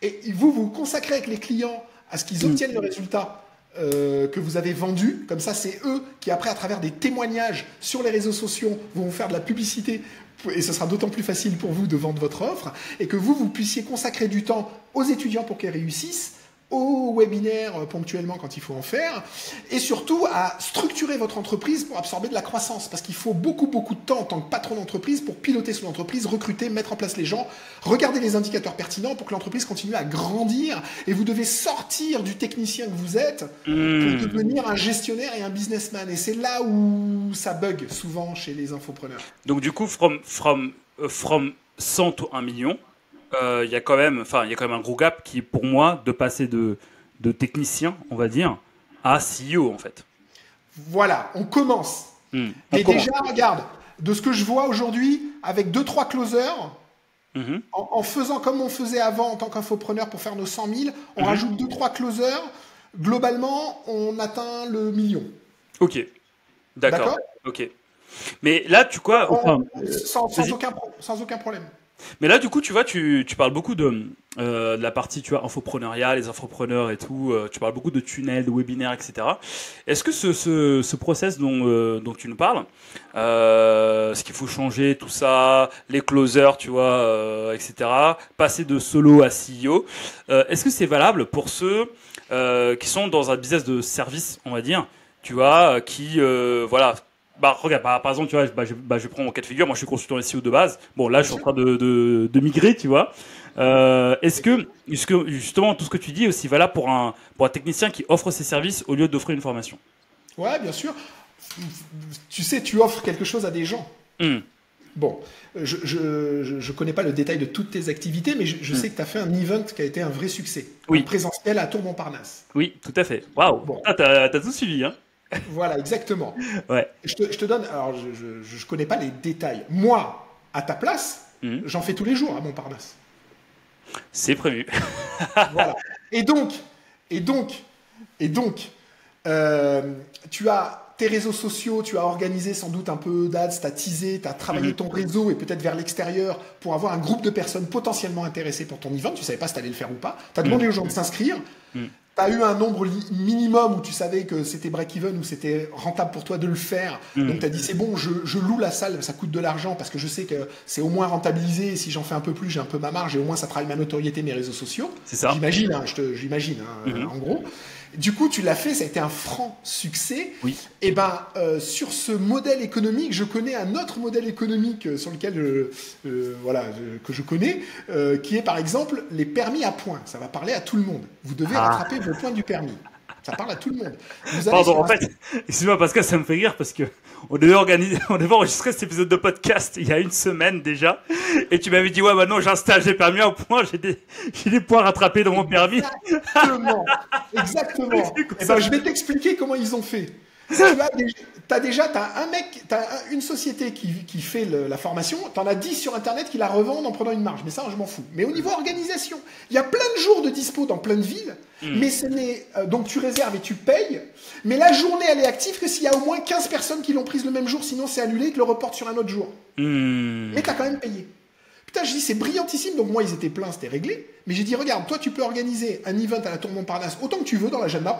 et vous consacrez avec les clients à ce qu'ils obtiennent le résultat que vous avez vendu. Comme ça, c'est eux qui, après, à travers des témoignages sur les réseaux sociaux, vont faire de la publicité et ce sera d'autant plus facile pour vous de vendre votre offre et que vous puissiez consacrer du temps aux étudiants pour qu'ils réussissent, aux webinaires ponctuellement quand il faut en faire, et surtout à structurer votre entreprise pour absorber de la croissance, parce qu'il faut beaucoup de temps en tant que patron d'entreprise pour piloter son entreprise, recruter, mettre en place les gens, regarder les indicateurs pertinents pour que l'entreprise continue à grandir, et vous devez sortir du technicien que vous êtes pour devenir un gestionnaire et un businessman, et c'est là où ça bug souvent chez les infopreneurs. Donc du coup, from 100 to 1 million, il y a quand même un gros gap qui est pour moi de passer de technicien, on va dire, à CEO en fait. Voilà, on commence. Déjà, regarde, de ce que je vois aujourd'hui, avec 2-3 closers, en faisant comme on faisait avant en tant qu'infopreneur pour faire nos 100 000, on rajoute 2-3 closers, globalement, on atteint le million. Ok, d'accord. Ok. Mais là, tu quoi sans aucun problème. Mais là, du coup, tu vois, tu parles beaucoup de la partie, tu vois, infopreneuriat, les infopreneurs et tout. Tu parles beaucoup de tunnels, de webinaires, etc. Est-ce que ce process dont tu nous parles, ce qu'il faut changer, tout ça, les closers, tu vois, etc., passer de solo à CEO, est-ce que c'est valable pour ceux qui sont dans un business de service, on va dire, tu vois, qui, voilà. Regarde, par exemple, tu vois, je prends mon cas de figure. Moi, je suis consultant SEO de base. Bon, là, je suis en train de migrer, tu vois. Est-ce que justement tout ce que tu dis est aussi valable pour un technicien qui offre ses services au lieu d'offrir une formation? Ouais, bien sûr. Tu sais, tu offres quelque chose à des gens. Bon, je connais pas le détail de toutes tes activités, mais je sais que tu as fait un event qui a été un vrai succès. Oui. Un présentiel à Tour Montparnasse. Oui, tout à fait. Waouh. Bon. T'as tout suivi, hein. Voilà, exactement. Ouais. Je te donne, alors je connais pas les détails. Moi, à ta place, j'en fais tous les jours à Montparnasse. C'est prévu. Voilà. Et donc, tu as tes réseaux sociaux, tu as organisé sans doute un peu d'ads, tu as teasé, tu as travaillé ton réseau et peut-être vers l'extérieur pour avoir un groupe de personnes potentiellement intéressées pour ton event. Tu ne savais pas si tu allais le faire ou pas. Tu as demandé aux gens de s'inscrire. as eu un nombre minimum où tu savais que c'était break-even, ou c'était rentable pour toi de le faire. Donc, tu as dit, c'est bon, je loue la salle, ça coûte de l'argent parce que je sais que c'est au moins rentabilisé. Et si j'en fais un peu plus, j'ai un peu ma marge et au moins ça travaille ma notoriété, mes réseaux sociaux. C'est ça. J'imagine, j'imagine, en gros. Du coup, tu l'as fait, ça a été un franc succès. Oui. Et sur ce modèle économique, je connais un autre modèle économique sur lequel que je connais, qui est par exemple les permis à points. Ça va parler à tout le monde. Vous devez rattraper vos points du permis. Ça parle à tout le monde. Pardon, en fait, excuse-moi Pascal, ça me fait rire parce que on devait enregistrer cet épisode de podcast il y a une semaine déjà, et tu m'avais dit ouais, maintenant j'ai un stage des permis à points, j'ai des points rattrapés dans mon permis. Exactement. Et je vais t'expliquer comment ils ont fait. T'as une société qui fait la formation, t'en as 10 sur Internet qui la revendent en prenant une marge. Mais ça, je m'en fous. Mais au niveau organisation, il y a plein de jours de dispo dans plein de villes, mais donc tu réserves et tu payes, mais la journée, elle est active que s'il y a au moins 15 personnes qui l'ont prise le même jour, sinon c'est annulé et que le reporte sur un autre jour. Mais t'as quand même payé. Putain, je dis, c'est brillantissime. Donc moi, ils étaient pleins, c'était réglé. Mais j'ai dit, regarde, toi, tu peux organiser un event à la Tour Montparnasse autant que tu veux dans l'agenda.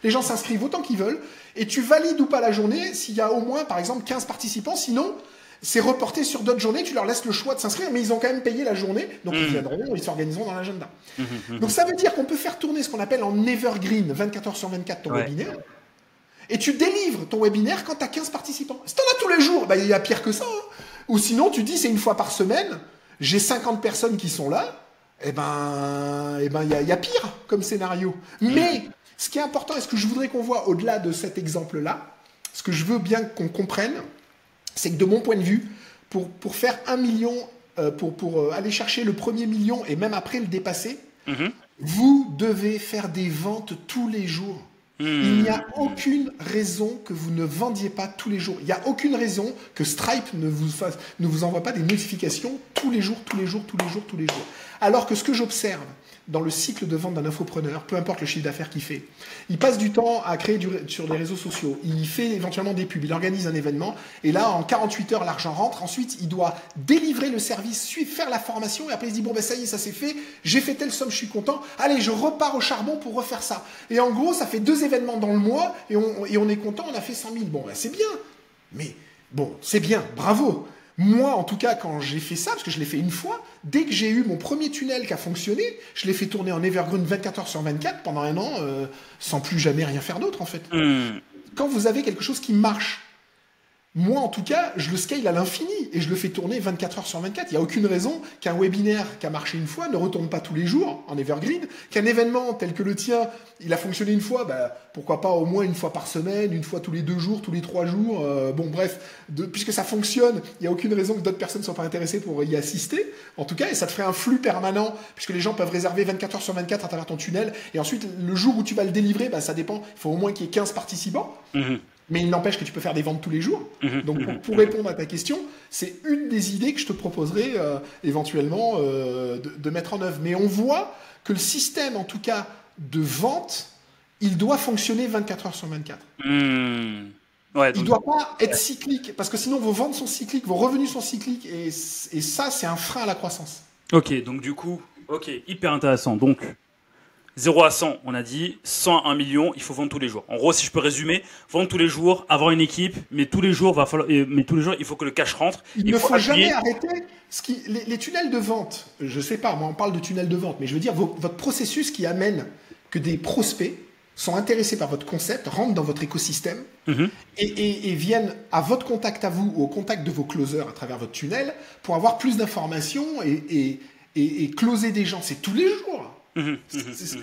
Les gens s'inscrivent autant qu'ils veulent. Et tu valides ou pas la journée s'il y a au moins, par exemple, 15 participants. Sinon, c'est reporté sur d'autres journées. Tu leur laisses le choix de s'inscrire, mais ils ont quand même payé la journée. Donc ils viendront, ils s'organiseront dans l'agenda. Donc ça veut dire qu'on peut faire tourner ce qu'on appelle en evergreen, 24 heures sur 24, ton webinaire. Et tu délivres ton webinaire quand tu as 15 participants. Si tu en as tous les jours, il y a pire que ça. Ou sinon, tu dis, c'est une fois par semaine, j'ai 50 personnes qui sont là, il y a pire comme scénario. Mais ce qui est important, et ce que je voudrais qu'on voit au-delà de cet exemple-là, ce que je veux bien qu'on comprenne, c'est que de mon point de vue, pour faire 1 million, pour aller chercher le premier million et même après le dépasser, vous devez faire des ventes tous les jours. Il n'y a aucune raison que vous ne vendiez pas tous les jours. Il n'y a aucune raison que Stripe ne vous envoie pas des notifications tous les jours. Alors que ce que j'observe dans le cycle de vente d'un infopreneur, peu importe le chiffre d'affaires qu'il fait, il passe du temps à créer sur les réseaux sociaux, il fait éventuellement des pubs, il organise un événement, et là, en 48 heures, l'argent rentre. Ensuite, il doit délivrer le service, faire la formation, et après, il se dit, bon, ça y est, ça c'est fait, j'ai fait telle somme, je suis content, allez, je repars au charbon pour refaire ça. Et en gros, ça fait 2 événements dans le mois, et on est content, on a fait 100 000. Bon, c'est bien, mais bon, c'est bien, bravo. Moi, en tout cas, quand j'ai fait ça, parce que je l'ai fait une fois, dès que j'ai eu mon premier tunnel qui a fonctionné, je l'ai fait tourner en evergreen 24 heures sur 24 pendant 1 an, sans plus jamais rien faire d'autre, en fait. Quand vous avez quelque chose qui marche, moi, en tout cas, je le scale à l'infini et je le fais tourner 24 heures sur 24. Il n'y a aucune raison qu'un webinaire qui a marché une fois ne retourne pas tous les jours en evergreen, qu'un événement tel que le tien, il a fonctionné une fois, pourquoi pas au moins une fois par semaine, une fois tous les 2 jours, tous les 3 jours. Puisque ça fonctionne, il n'y a aucune raison que d'autres personnes ne soient pas intéressées pour y assister. En tout cas, et ça te ferait un flux permanent, puisque les gens peuvent réserver 24 heures sur 24 à travers ton tunnel. Et ensuite, le jour où tu vas le délivrer, ça dépend. Il faut au moins qu'il y ait 15 participants. Mais il n'empêche que tu peux faire des ventes tous les jours. Donc, pour répondre à ta question, c'est une des idées que je te proposerais éventuellement de mettre en œuvre. Mais on voit que le système, en tout cas, de vente, il doit fonctionner 24 heures sur 24. Il ne doit pas être cyclique, parce que sinon, vos ventes sont cycliques, vos revenus sont cycliques, et ça, c'est un frein à la croissance. Ok, donc du coup, hyper intéressant. Donc, 0 à 100, on a dit, 100 à 1 million, il faut vendre tous les jours. En gros, si je peux résumer, vendre tous les jours, avoir une équipe, mais tous les jours, il faut que le cash rentre. Il ne faut jamais arrêter. Les tunnels de vente, je ne sais pas, moi on parle de tunnels de vente, mais je veux dire, votre processus qui amène que des prospects sont intéressés par votre concept, rentrent dans votre écosystème et viennent à votre contact à vous ou au contact de vos closers à travers votre tunnel pour avoir plus d'informations et closer des gens. C'est tous les jours.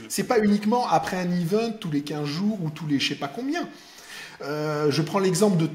C'est pas uniquement après un event tous les 15 jours ou tous les je sais pas combien. Je prends l'exemple de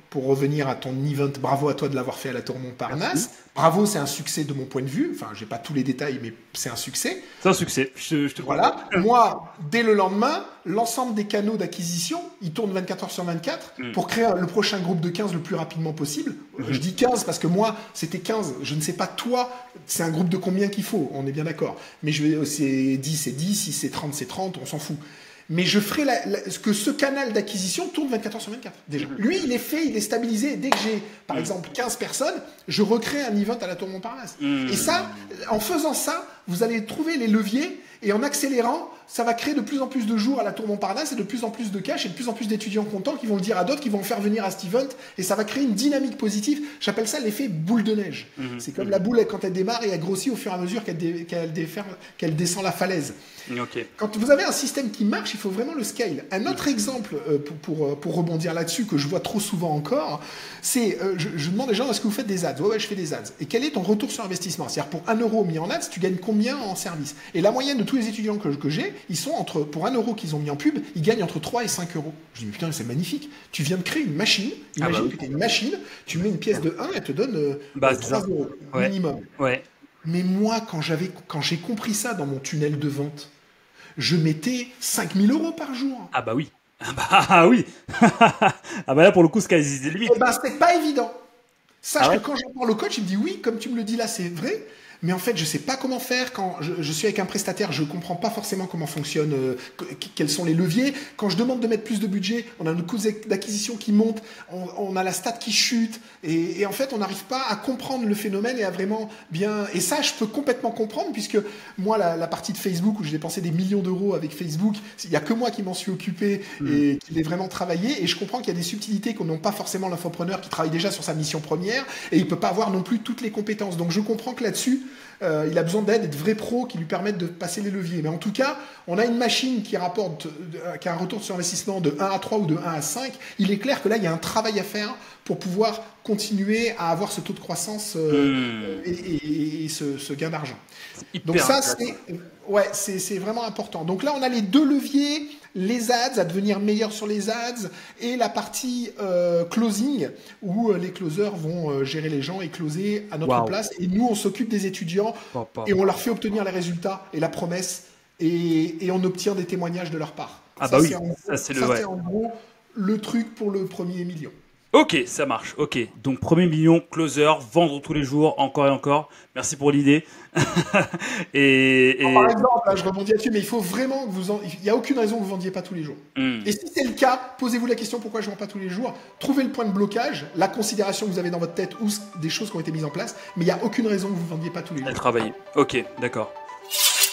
pour revenir à ton event. Bravo à toi de l'avoir fait à la Tour Montparnasse. Bravo, c'est un succès de mon point de vue. Enfin, j'ai pas tous les détails, mais c'est un succès. C'est un succès. Je te voilà. Moi, dès le lendemain, l'ensemble des canaux d'acquisition, ils tournent 24 heures sur 24 pour créer le prochain groupe de 15 le plus rapidement possible. Je dis 15 parce que moi, c'était 15. Je ne sais pas toi, c'est un groupe de combien qu'il faut. On est bien d'accord. Mais c'est 10, c'est 10. Si c'est 30, c'est 30. On s'en fout. Mais je ferai que ce canal d'acquisition tourne 24 heures sur 24, déjà. Lui, il est fait, il est stabilisé. Et dès que j'ai, par exemple, 15 personnes, je recrée un event à la Tour Montparnasse. Et ça, en faisant ça, vous allez trouver les leviers. Et en accélérant, ça va créer de plus en plus de jours à la Tour Montparnasse et de plus en plus de cash et de plus en plus d'étudiants contents qui vont le dire à d'autres, qui vont le faire venir à cet event. Et ça va créer une dynamique positive. J'appelle ça l'effet boule de neige. C'est comme la boule quand elle démarre et elle grossit au fur et à mesure qu'elle descend la falaise. Okay. Quand vous avez un système qui marche, il faut vraiment le scale. Un autre exemple pour rebondir là-dessus que je vois trop souvent encore, c'est je demande aux gens, est-ce que vous faites des ads? Ouais, je fais des ads. Et quel est ton retour sur investissement? C'est-à-dire pour 1 euro mis en ads, tu gagnes combien en service? Et la moyenne de tous les étudiants que j'ai, ils sont pour 1 euro qu'ils ont mis en pub, ils gagnent entre 3 et 5 euros. Je dis, mais putain, c'est magnifique. Tu viens de créer une machine. Imagine que tu as une machine, tu mets une pièce de 1, elle te donne 3 euros minimum. Ouais. Mais moi, quand j'ai compris ça dans mon tunnel de vente, je mettais 5 000 euros par jour. Ah bah oui. Ah bah oui. Ah bah là, pour le coup, c'est lui. Eh ben, c'est pas évident. Sache que quand j'en parle au coach, il me dit oui, comme tu me le dis là, c'est vrai. Mais en fait, je sais pas comment faire. Quand je suis avec un prestataire, je comprends pas forcément comment fonctionne, quels sont les leviers. Quand je demande de mettre plus de budget, on a notre coût d'acquisition qui monte, on a la stat qui chute, et en fait, on n'arrive pas à comprendre le phénomène et à vraiment bien. Et ça, je peux complètement comprendre, puisque moi, la partie de Facebook où j'ai dépensé des millions d'euros avec Facebook, il y a que moi qui m'en suis occupé et qui l'ai vraiment travaillé. Et je comprends qu'il y a des subtilités qu'on n'a pas forcément l'infopreneur qui travaille déjà sur sa mission première, et il peut pas avoir non plus toutes les compétences. Donc, je comprends que là-dessus, il a besoin d'aide et de vrais pros qui lui permettent de passer les leviers. Mais en tout cas, on a une machine qui a un retour sur investissement de 1 à 3 ou de 1 à 5. Il est clair que là, il y a un travail à faire pour pouvoir continuer à avoir ce taux de croissance et ce gain d'argent. Donc ça, c'est vraiment important. Donc là, on a les deux leviers, les ads, à devenir meilleur sur les ads, et la partie closing, où les closers vont gérer les gens et closer à notre place. Et nous, on s'occupe des étudiants et on leur fait obtenir les résultats et la promesse, et on obtient des témoignages de leur part. Ah ça, bah oui, c'est en gros le truc pour le premier million. Ok, ça marche. Ok, donc premier million, closer, vendre tous les jours, encore et encore. Merci pour l'idée. Par exemple, là, je rebondis là-dessus, mais il faut vraiment que il n'y a aucune raison que vous ne vendiez pas tous les jours. Et si c'est le cas, posez-vous la question pourquoi je ne vends pas tous les jours. Trouvez le point de blocage, la considération que vous avez dans votre tête ou des choses qui ont été mises en place, mais il n'y a aucune raison que vous ne vendiez pas tous les jours. Travailler. Ok, d'accord.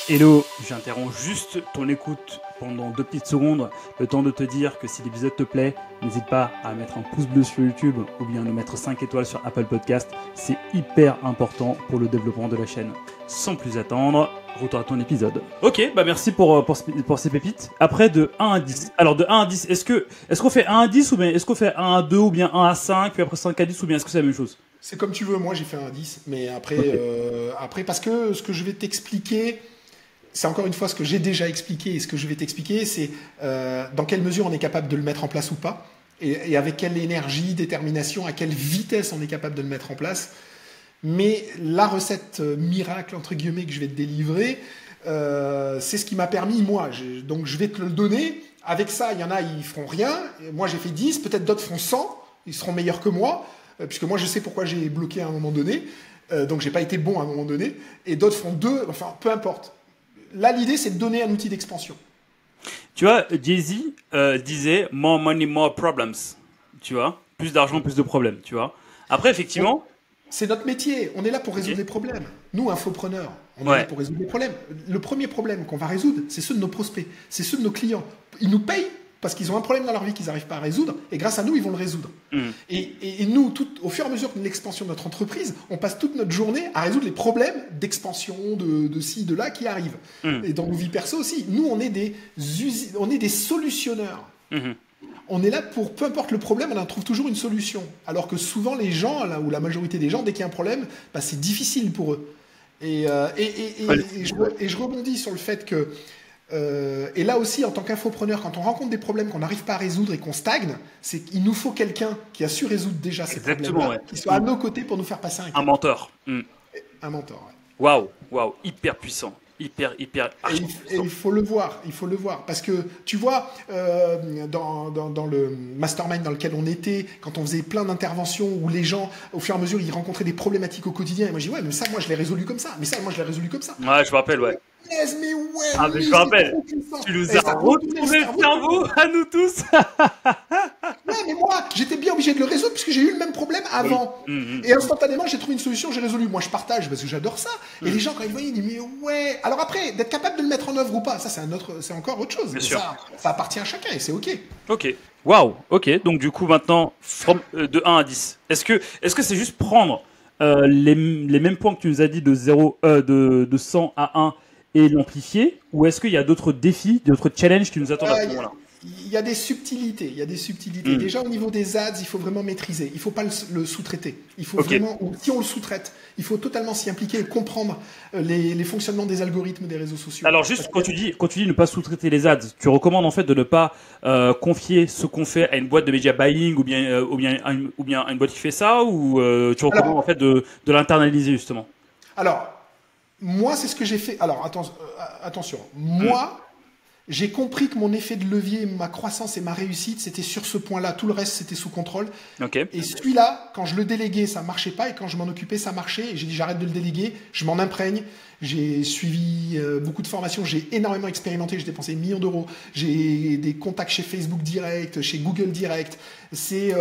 Hello, j'interromps juste ton écoute pendant 2 petites secondes, le temps de te dire que si l'épisode te plaît, n'hésite pas à mettre un pouce bleu sur YouTube ou bien nous mettre 5 étoiles sur Apple Podcast. C'est hyper important pour le développement de la chaîne. Sans plus attendre, retour à ton épisode. Ok, bah merci pour ces pépites. Après, de 1 à 10. Alors, de 1 à 10, est-ce qu'on fait 1 à 10 ou bien est-ce qu'on fait 1 à 2 ou bien 1 à 5, puis après 5 à 10 ou bien est-ce que c'est la même chose? C'est comme tu veux, moi j'ai fait 1 à 10, mais après, après parce que ce que je vais t'expliquer, c'est encore une fois ce que j'ai déjà expliqué, et ce que je vais t'expliquer, c'est dans quelle mesure on est capable de le mettre en place ou pas, et avec quelle énergie, détermination, à quelle vitesse on est capable de le mettre en place. Mais la recette miracle, entre guillemets, que je vais te délivrer, c'est ce qui m'a permis, moi. Donc je vais te le donner. Avec ça, il y en a, ils feront rien. Moi, j'ai fait 10, peut-être d'autres feront 100, ils seront meilleurs que moi, puisque moi, je sais pourquoi j'ai bloqué à un moment donné. Donc j'ai pas été bon à un moment donné. Et d'autres feront 2, enfin, peu importe. Là, l'idée, c'est de donner un outil d'expansion. Tu vois, Jay-Z disait « More money, more problems ». Tu vois, plus d'argent, plus de problèmes, tu vois. Après, effectivement... C'est notre métier. On est là pour résoudre des problèmes. Nous, infopreneurs, on est là pour résoudre des problèmes. Le premier problème qu'on va résoudre, c'est ceux de nos prospects. C'est ceux de nos clients. Ils nous payent parce qu'ils ont un problème dans leur vie qu'ils n'arrivent pas à résoudre. Et grâce à nous, ils vont le résoudre. Et nous, au fur et à mesure de l'expansion de notre entreprise, on passe toute notre journée à résoudre les problèmes d'expansion, de ci, de là qui arrivent. Et dans nos vies perso aussi. Nous, on est des solutionneurs. On est là pour, peu importe le problème, on en trouve toujours une solution. Alors que souvent, les gens, là, ou la majorité des gens, dès qu'il y a un problème, bah, c'est difficile pour eux. Et je rebondis sur le fait que, et là aussi, en tant qu'infopreneur, quand on rencontre des problèmes qu'on n'arrive pas à résoudre et qu'on stagne, c'est qu'il nous faut quelqu'un qui a su résoudre déjà ces problèmes-là, qui soit à nos côtés pour nous faire passer un cap. Un mentor. Un mentor, Waouh, hyper puissant. Hyper et il faut le voir, parce que tu vois, dans le mastermind dans lequel on était, quand on faisait plein d'interventions où les gens, au fur et à mesure, ils rencontraient des problématiques au quotidien, et moi je dis ouais, mais ça, moi je l'ai résolu comme ça, mais ça, moi je l'ai résolu comme ça. Ouais, je me rappelle, ouais. punaise, mais ouais. Ah, mais je me rappelle, tu nous as retourné le cerveau à nous tous. Ouais, mais moi, j'étais bien obligé de le résoudre puisque j'ai eu le même problème avant. Et instantanément, j'ai trouvé une solution, j'ai résolu. Moi, je partage parce que j'adore ça. Et les gens, quand ils voyaient, ils disent, mais ouais. Alors après, d'être capable de le mettre en œuvre ou pas, ça, c'est encore autre chose. Bien sûr. Ça appartient à chacun et c'est OK. Ok. Waouh. Ok. Donc, du coup, maintenant, de 1 à 10, est-ce que c'est juste prendre les mêmes points que tu nous as dit de 100 à 1 et l'amplifier, ou est-ce qu'il y a d'autres défis, d'autres challenges qui nous attendent à ce moment-là? Il y a des subtilités. Déjà, au niveau des ads, il faut vraiment maîtriser. Il ne faut pas le sous-traiter. Il faut vraiment, si on le sous-traite, il faut totalement s'y impliquer et comprendre les fonctionnements des algorithmes des réseaux sociaux. Alors, juste quand tu dis ne pas sous-traiter les ads, tu recommandes en fait de ne pas confier ce qu'on fait à une boîte de media buying ou bien à une boîte qui fait ça, ou tu recommandes en fait de l'internaliser justement? Alors, moi, c'est ce que j'ai fait. Alors, attention. Moi, j'ai compris que mon effet de levier, ma croissance et ma réussite, c'était sur ce point-là. Tout le reste, c'était sous contrôle. Okay. Et celui-là, quand je le déléguais, ça marchait pas. Et quand je m'en occupais, ça marchait. Et j'ai dit, j'arrête de le déléguer. Je m'en imprègne. J'ai suivi beaucoup de formations. J'ai énormément expérimenté. J'ai dépensé millions d'euros. J'ai des contacts chez Facebook Direct, chez Google Direct. J'ai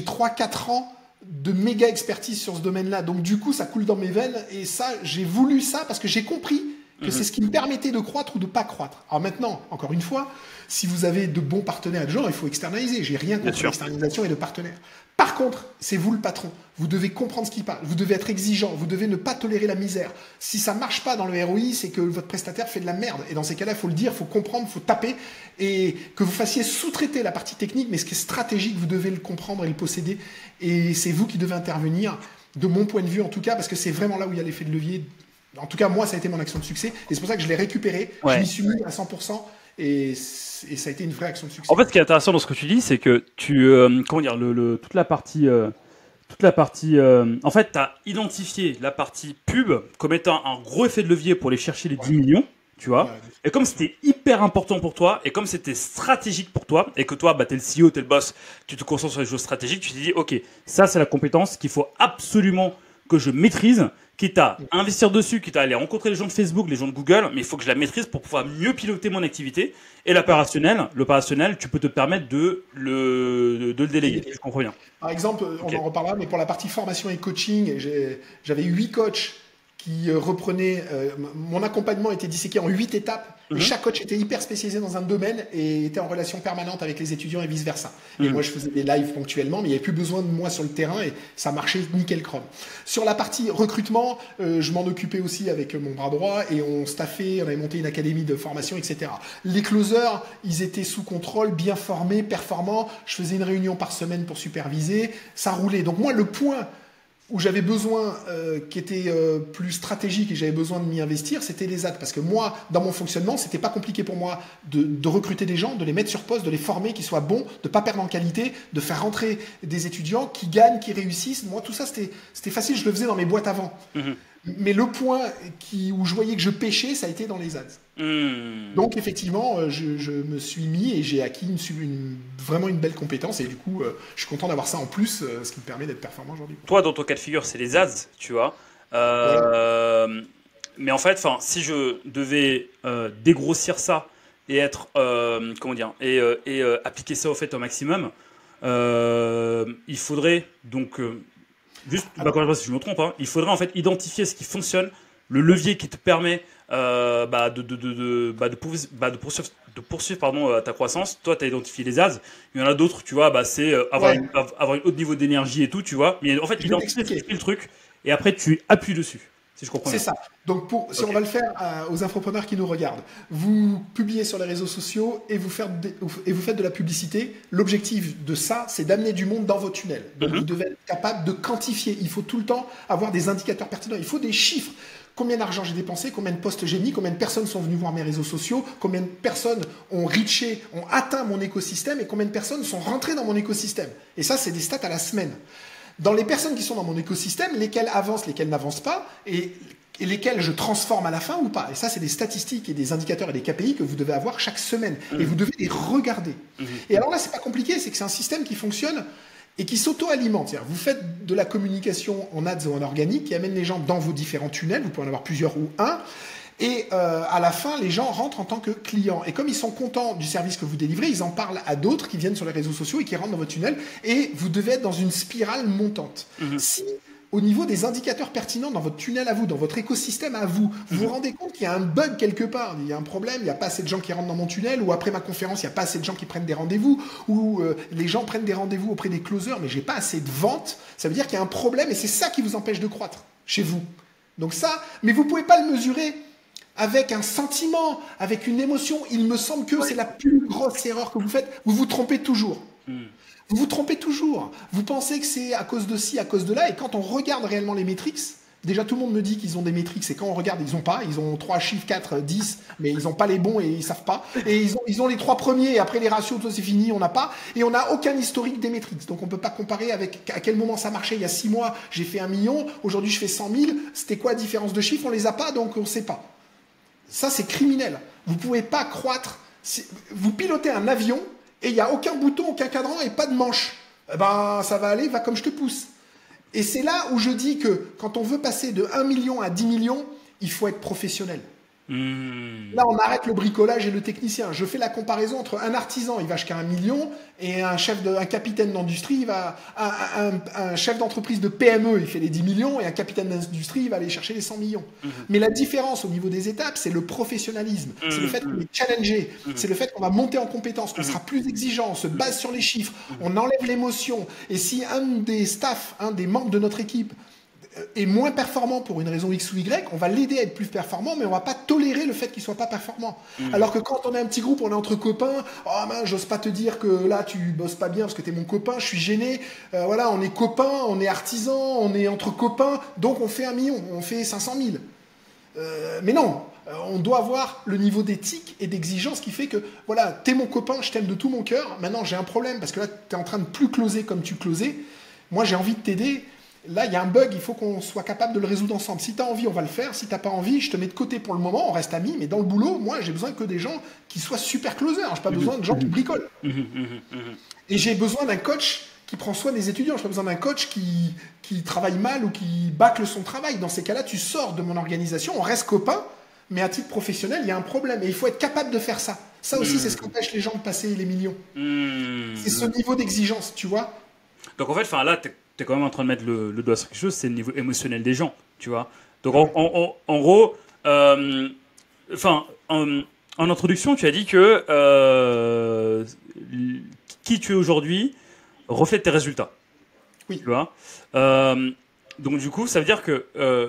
3-4 ans de méga expertise sur ce domaine-là. Donc, du coup, ça coule dans mes veines. Et ça, j'ai voulu ça parce que j'ai compris que c'est ce qui me permettait de croître ou de pas croître. Alors maintenant, encore une fois, si vous avez de bons partenaires et de gens, il faut externaliser. J'ai rien contre l'externalisation et de partenaires. Par contre, c'est vous le patron. Vous devez comprendre ce qui passe. Vous devez être exigeant. Vous devez ne pas tolérer la misère. Si ça marche pas dans le ROI, c'est que votre prestataire fait de la merde. Et dans ces cas-là, il faut le dire, il faut comprendre, il faut taper. Et que vous fassiez sous-traiter la partie technique, mais ce qui est stratégique, vous devez le comprendre et le posséder. Et c'est vous qui devez intervenir, de mon point de vue en tout cas, parce que c'est vraiment là où il y a l'effet de levier. En tout cas, moi, ça a été mon action de succès. Et c'est pour ça que je l'ai récupéré. Ouais. Je m'y suis mis à 100%. Et ça a été une vraie action de succès. En fait, ce qui est intéressant dans ce que tu dis, c'est que comment dire, toute la partie, en fait, tu as identifié la partie pub comme étant un gros effet de levier pour aller chercher les 10 millions, tu vois. Ouais. Et comme c'était hyper important pour toi, et comme c'était stratégique pour toi, et que toi, bah, tu es le CEO, tu es le boss, tu te concentres sur les choses stratégiques, tu t'es dit, OK, ça, c'est la compétence qu'il faut absolument que je maîtrise, quitte à investir dessus, quitte à aller rencontrer les gens de Facebook, les gens de Google, mais il faut que je la maîtrise pour pouvoir mieux piloter mon activité. Et l'opérationnel, tu peux te permettre de le déléguer. Je comprends bien. Par exemple, on en reparlera, mais pour la partie formation et coaching, j'avais 8 coachs qui reprenaient. Mon accompagnement était disséqué en 8 étapes. Et chaque coach était hyper spécialisé dans un domaine et était en relation permanente avec les étudiants et vice-versa. Et moi, je faisais des lives ponctuellement, mais il n'y avait plus besoin de moi sur le terrain et ça marchait nickel chrome. Sur la partie recrutement, je m'en occupais aussi avec mon bras droit et on staffait, on avait monté une académie de formation, etc. Les closers, ils étaient sous contrôle, bien formés, performants. Je faisais une réunion par semaine pour superviser. Ça roulait. Donc moi, le point où j'avais besoin, qui était plus stratégique et j'avais besoin de m'y investir, c'était les ads. Parce que moi, dans mon fonctionnement, c'était pas compliqué pour moi de recruter des gens, de les mettre sur poste, de les former, qu'ils soient bons, de pas perdre en qualité, de faire rentrer des étudiants qui gagnent, qui réussissent. Moi, tout ça, c'était facile, je le faisais dans mes boîtes avant. Mais le point où je voyais que je pêchais, ça a été dans les ads. Donc, effectivement, je me suis mis et j'ai acquis vraiment une belle compétence. Et du coup, je suis content d'avoir ça en plus, ce qui me permet d'être performant aujourd'hui. Toi, dans ton cas de figure, c'est les ads, tu vois. Mais en fait, si je devais dégrossir ça et être, appliquer ça au fait au maximum, il faudrait donc... Juste, je ne sais pas si je me trompe, il faudrait en fait identifier ce qui fonctionne, le levier qui te permet de poursuivre ta croissance. Toi, tu as identifié les ads. Il y en a d'autres, tu vois, c'est avoir un autre niveau d'énergie et tout, tu vois. Mais en fait, identifier le truc et après, tu appuies dessus. Si je comprends bien. C'est ça. Donc, si on va le faire aux infopreneurs qui nous regardent, vous publiez sur les réseaux sociaux et vous faites de la publicité. L'objectif de ça, c'est d'amener du monde dans vos tunnels. Donc, vous devez être capable de quantifier. Il faut tout le temps avoir des indicateurs pertinents. Il faut des chiffres. Combien d'argent j'ai dépensé, combien de posts j'ai mis, combien de personnes sont venues voir mes réseaux sociaux, combien de personnes ont atteint mon écosystème et combien de personnes sont rentrées dans mon écosystème. Et ça, c'est des stats à la semaine. Dans les personnes qui sont dans mon écosystème, lesquelles avancent, lesquelles n'avancent pas, et lesquelles je transforme à la fin ou pas. Et ça, c'est des statistiques et des indicateurs et des KPI que vous devez avoir chaque semaine. Et vous devez les regarder. Et alors là, c'est pas compliqué, c'est que c'est un système qui fonctionne et qui s'auto-alimente. C'est-à-dire, vous faites de la communication en ads ou en organique qui amène les gens dans vos différents tunnels. Vous pouvez en avoir plusieurs ou un. Et à la fin, les gens rentrent en tant que clients. Et comme ils sont contents du service que vous délivrez, ils en parlent à d'autres qui viennent sur les réseaux sociaux et qui rentrent dans votre tunnel. Et vous devez être dans une spirale montante. Si au niveau des indicateurs pertinents dans votre tunnel à vous, dans votre écosystème à vous, vous vous rendez compte qu'il y a un bug quelque part, il y a un problème, il n'y a pas assez de gens qui rentrent dans mon tunnel, ou après ma conférence, il n'y a pas assez de gens qui prennent des rendez-vous, ou les gens prennent des rendez-vous auprès des closers, mais j'ai pas assez de ventes, ça veut dire qu'il y a un problème et c'est ça qui vous empêche de croître chez vous. Donc ça, mais vous pouvez pas le mesurer avec un sentiment, avec une émotion. Il me semble que c'est la plus grosse erreur que vous faites. Vous vous trompez toujours. Vous vous trompez toujours. Vous pensez que c'est à cause de ci, à cause de là. Et quand on regarde réellement les métriques, déjà tout le monde me dit qu'ils ont des métriques. Et quand on regarde, ils n'ont pas. Ils ont 3 chiffres, 4, 10, mais ils n'ont pas les bons et ils ne savent pas. Et ils ont les 3 premiers et après les ratios, tout c'est fini, on n'a pas. Et on n'a aucun historique des métriques. Donc on ne peut pas comparer avec à quel moment ça marchait. Il y a 6 mois, j'ai fait 1 million. Aujourd'hui, je fais 100 000. C'était quoi la différence de chiffres? On ne les a pas, donc on ne sait pas. Ça, c'est criminel. Vous ne pouvez pas croître. Vous pilotez un avion et il n'y a aucun bouton, aucun cadran et pas de manche. Eh ben, ça va aller, va comme je te pousse. Et c'est là où je dis que quand on veut passer de 1 million à 10 millions, il faut être professionnel. Là, on arrête le bricolage et le technicien. Je fais la comparaison entre un artisan, il va jusqu'à 1 million, et un capitaine d'industrie, un chef d'entreprise de PME, il fait les 10 millions, et un capitaine d'industrie, il va aller chercher les 100 millions. Mais la différence au niveau des étapes, c'est le professionnalisme. C'est le fait qu'on est challengé. C'est le fait qu'on va monter en compétence, qu'on sera plus exigeant, on se base sur les chiffres, on enlève l'émotion. Et si un des staffs, un des membres de notre équipe, est moins performant pour une raison X ou Y, on va l'aider à être plus performant, mais on va pas tolérer le fait qu'il soit pas performant. Alors que quand on est un petit groupe, on est entre copains, oh mince, j'ose pas te dire que là tu bosses pas bien parce que tu es mon copain, je suis gêné, voilà, on est copains, on est artisans, on est entre copains, donc on fait 1 million, on fait 500 000. Mais non, on doit avoir le niveau d'éthique et d'exigence qui fait que, voilà, t'es mon copain, je t'aime de tout mon cœur, maintenant j'ai un problème parce que là t'es en train de plus closer comme tu closais, moi j'ai envie de t'aider. Là, il y a un bug, il faut qu'on soit capable de le résoudre ensemble. Si tu as envie, on va le faire. Si tu n'as pas envie, je te mets de côté pour le moment, on reste amis. Mais dans le boulot, moi, j'ai besoin que des gens qui soient super closers. Je n'ai pas besoin de gens qui bricolent. Et j'ai besoin d'un coach qui prend soin des étudiants. Je n'ai pas besoin d'un coach qui travaille mal ou qui bâcle son travail. Dans ces cas-là, tu sors de mon organisation, on reste copains, mais à titre professionnel, il y a un problème. Et il faut être capable de faire ça. Ça aussi, c'est ce qui empêche les gens de passer les millions. C'est ce niveau d'exigence, tu vois. Donc en fait, là, tu es quand même en train de mettre le doigt sur quelque chose, c'est le niveau émotionnel des gens, tu vois. Donc en gros, en introduction, tu as dit que qui tu es aujourd'hui reflète tes résultats. Oui. Tu vois. Donc du coup, ça veut dire que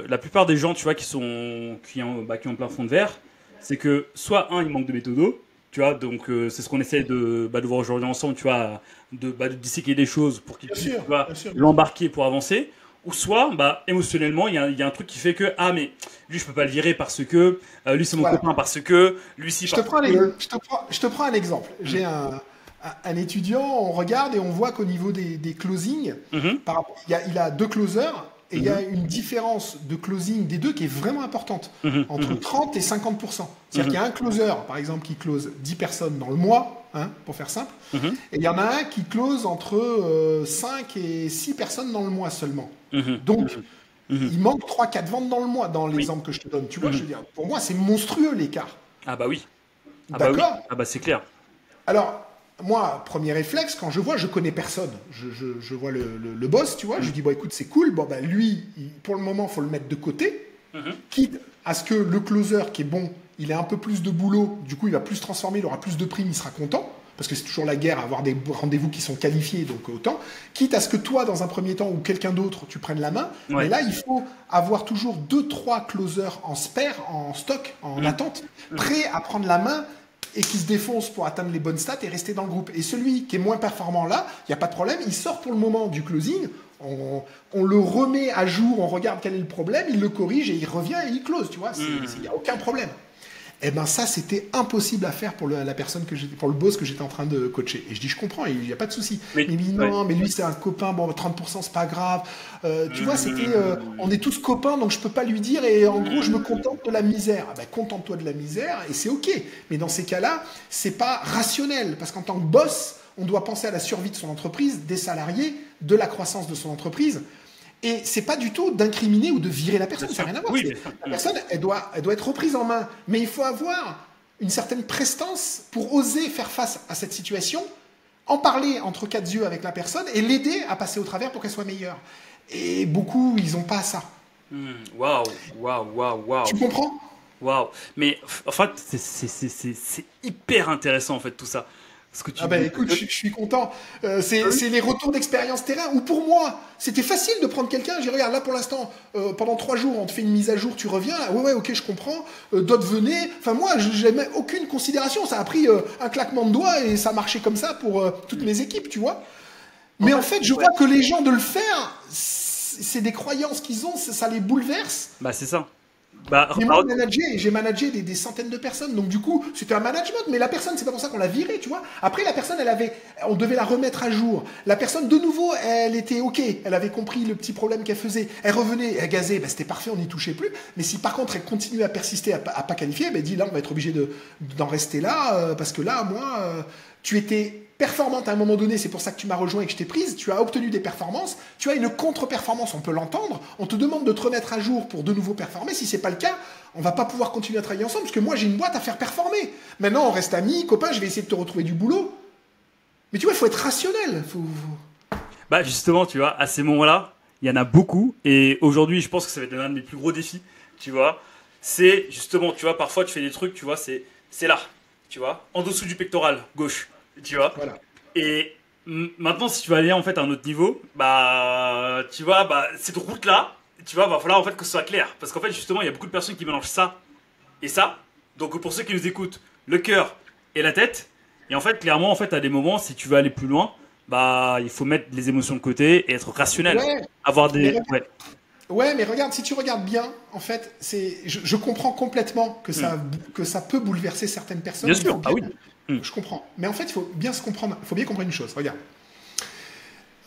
la plupart des gens, tu vois, qui ont plein fond de verre, c'est que soit ils manquent de méthodo. Tu vois, donc c'est ce qu'on essaie de voir aujourd'hui ensemble, tu vois, de disséquer des choses pour qu'ils puissent l'embarquer pour avancer. Ou soit, émotionnellement, il y a un truc qui fait que, mais lui, je peux pas le virer parce que, lui, c'est mon copain parce que, lui, si... Je te prends un exemple. J'ai un étudiant, on regarde et on voit qu'au niveau des closings, il a 2 closers. Et il y a une différence de closing des deux qui est vraiment importante, entre 30 et 50%. C'est-à-dire qu'il y a un closer, par exemple, qui close 10 personnes dans le mois, pour faire simple, et il y en a un qui close entre 5 et 6 personnes dans le mois seulement. Donc, il manque 3-4 ventes dans le mois, dans l'exemple que je te donne. Tu vois, je veux dire, pour moi, c'est monstrueux l'écart. Ah bah oui. D'accord. Oui. Ah bah c'est clair. Alors, moi, premier réflexe, quand je connais personne. Je vois le boss, tu vois, je lui dis, écoute, c'est cool, lui, pour le moment, il faut le mettre de côté, quitte à ce que le closer qui est bon, il ait un peu plus de boulot, du coup, il va plus se transformer, il aura plus de primes, il sera content, parce que c'est toujours la guerre à avoir des rendez-vous qui sont qualifiés, donc autant, quitte à ce que toi, dans un premier temps, ou quelqu'un d'autre, tu prennes la main, mais là, il faut avoir toujours 2-3 closers en spare, en stock, en attente, prêts à prendre la main, et qui se défonce pour atteindre les bonnes stats et rester dans le groupe. Et celui qui est moins performant là, il n'y a pas de problème, il sort pour le moment du closing, on le remet à jour, on regarde quel est le problème, il le corrige et il revient et il close, tu vois, il n'y a aucun problème. Eh ben ça, c'était impossible à faire pour la personne pour le boss que j'étais en train de coacher. Et je dis, je comprends, il n'y a pas de souci. Mais non, mais lui, c'est un copain, 30%, c'est pas grave. Tu vois, c'était, on est tous copains, donc je peux pas lui dire, et en gros, je me contente de la misère. Contente-toi de la misère, et c'est OK. Mais dans ces cas-là, c'est pas rationnel, parce qu'en tant que boss, on doit penser à la survie de son entreprise, des salariés, de la croissance de son entreprise. Et c'est pas du tout d'incriminer ou de virer la personne, ça n'a rien à voir. Oui, la personne, elle doit être reprise en main. Mais il faut avoir une certaine prestance pour oser faire face à cette situation, en parler entre quatre yeux avec la personne et l'aider à passer au travers pour qu'elle soit meilleure. Et beaucoup, ils n'ont pas ça. Waouh. Tu comprends? Waouh. Mais en fait, c'est hyper intéressant en fait tout ça. Ce que tu Ah ben écoute, je suis content. C'est les retours d'expérience terrain. Ou pour moi, c'était facile de prendre quelqu'un. J'ai regarde là pour l'instant, pendant 3 jours, on te fait une mise à jour, tu reviens. Ouais, ok, je comprends. D'autres venaient. Enfin moi, j'avais aucune considération. Ça a pris un claquement de doigts et ça marchait comme ça pour toutes mes équipes, tu vois. Mais en fait, je vois que les gens de le faire, c'est des croyances qu'ils ont, ça les bouleverse. Bah c'est ça. Mais moi, j'ai managé des centaines de personnes. Donc, du coup, c'était un management. Mais la personne, c'est pas pour ça qu'on l'a virée, tu vois. Après, la personne, on devait la remettre à jour. La personne, de nouveau, elle était OK. Elle avait compris le petit problème qu'elle faisait. Elle revenait, elle gazait. C'était parfait, on n'y touchait plus. Mais si, par contre, elle continuait à persister, à pas qualifier, elle dit, là, on va être obligé d'en rester là. Parce que là, moi, tu étais performante à un moment donné, c'est pour ça que tu m'as rejoint et que je t'ai prise, tu as obtenu des performances, tu as une contre-performance, on peut l'entendre, on te demande de te remettre à jour pour de nouveau performer, si c'est pas le cas, on va pas pouvoir continuer à travailler ensemble, parce que moi j'ai une boîte à faire performer. Maintenant on reste amis, copains, je vais essayer de te retrouver du boulot. Mais tu vois, il faut être rationnel. Bah justement, tu vois, à ces moments-là, il y en a beaucoup, et aujourd'hui je pense que ça va être l'un de mes plus gros défis, tu vois, c'est justement, tu vois, parfois tu fais des trucs, tu vois, c'est là, tu vois, en dessous du pectoral gauche. Tu vois, voilà. Et maintenant, si tu veux aller en fait à un autre niveau, bah, tu vois, bah, cette route-là, tu vois, va falloir en fait que ce soit clair. Parce qu'en fait, justement, il y a beaucoup de personnes qui mélangent ça et ça. Donc, pour ceux qui nous écoutent, le cœur et la tête. Et en fait, clairement, en fait, à des moments, si tu veux aller plus loin, bah, il faut mettre les émotions de côté et être rationnel. Ouais. Avoir des. Ouais, mais regarde, si tu regardes bien, en fait, je comprends complètement que ça peut bouleverser certaines personnes. Bien sûr, ah oui. Je comprends. Mais en fait, il faut bien comprendre une chose. Regarde.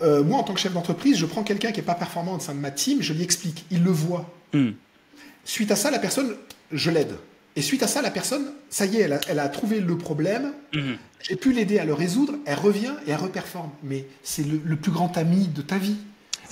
Moi, en tant que chef d'entreprise, je prends quelqu'un qui n'est pas performant au sein de ma team, je lui explique, il le voit. Suite à ça, la personne, je l'aide. Et suite à ça, la personne, ça y est, elle a trouvé le problème, j'ai pu l'aider à le résoudre, elle revient et elle reperforme. Mais c'est le plus grand ami de ta vie.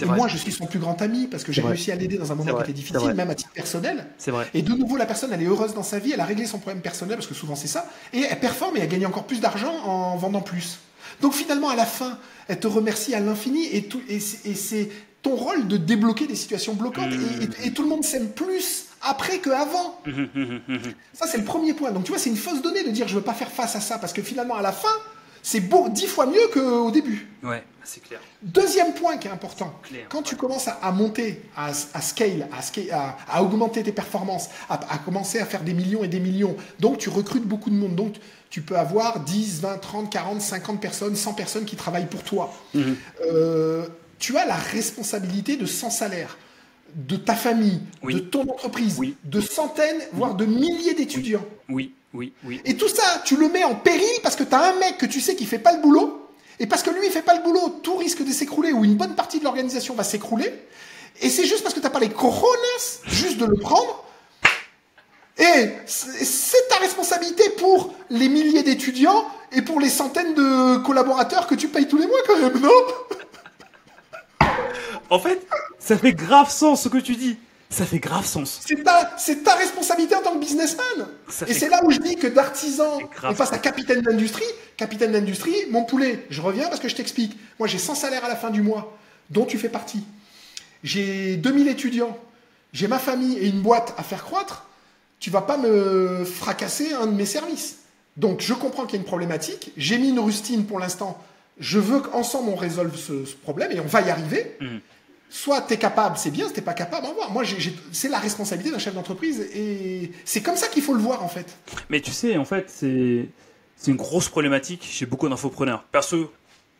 Et moi, je suis son plus grand ami parce que j'ai réussi à l'aider dans un moment qui était difficile, même à titre personnel. C'est vrai. Et de nouveau, la personne, elle est heureuse dans sa vie, elle a réglé son problème personnel, parce que souvent c'est ça, et elle performe et elle gagne encore plus d'argent en vendant plus. Donc finalement, à la fin, elle te remercie à l'infini et c'est ton rôle de débloquer des situations bloquantes. Et tout le monde s'aime plus après qu'avant. Ça, c'est le premier point. Donc tu vois, c'est une fausse donnée de dire je veux pas faire face à ça, parce que finalement, à la fin, c'est 10 fois mieux qu'au début. Ouais, c'est clair. Deuxième point qui est important, quand tu commences à monter, à augmenter tes performances, à commencer à faire des millions et des millions, donc tu recrutes beaucoup de monde, donc tu peux avoir 10, 20, 30, 40, 50 personnes, 100 personnes qui travaillent pour toi. Tu as la responsabilité de 100 salaires, de ta famille, de ton entreprise, de centaines, voire de milliers d'étudiants. Oui. Et tout ça, tu le mets en péril parce que tu as un mec que tu sais qui fait pas le boulot, et parce que lui, il fait pas le boulot, tout risque de s'écrouler, ou une bonne partie de l'organisation va s'écrouler, et c'est juste parce que tu n'as pas les cojones juste de le prendre, et c'est ta responsabilité pour les milliers d'étudiants et pour les centaines de collaborateurs que tu payes tous les mois quand même, non? En fait, ça fait grave sens ce que tu dis. Ça fait grave sens. C'est ta responsabilité en tant que businessman. Et c'est là où je dis que d'artisan, on passe à capitaine d'industrie. Capitaine d'industrie, mon poulet, je reviens parce que je t'explique. Moi, j'ai 100 salaires à la fin du mois, dont tu fais partie. J'ai 2000 étudiants. J'ai ma famille et une boîte à faire croître. Tu vas pas me fracasser un de mes services. Donc, je comprends qu'il y a une problématique. J'ai mis une rustine pour l'instant. Je veux qu'ensemble, on résolve ce problème et on va y arriver. Soit tu es capable, c'est bien, si tu n'es pas capable, au revoir. Moi, c'est la responsabilité d'un chef d'entreprise et c'est comme ça qu'il faut le voir, en fait. Mais tu sais, en fait, c'est une grosse problématique chez beaucoup d'infopreneurs.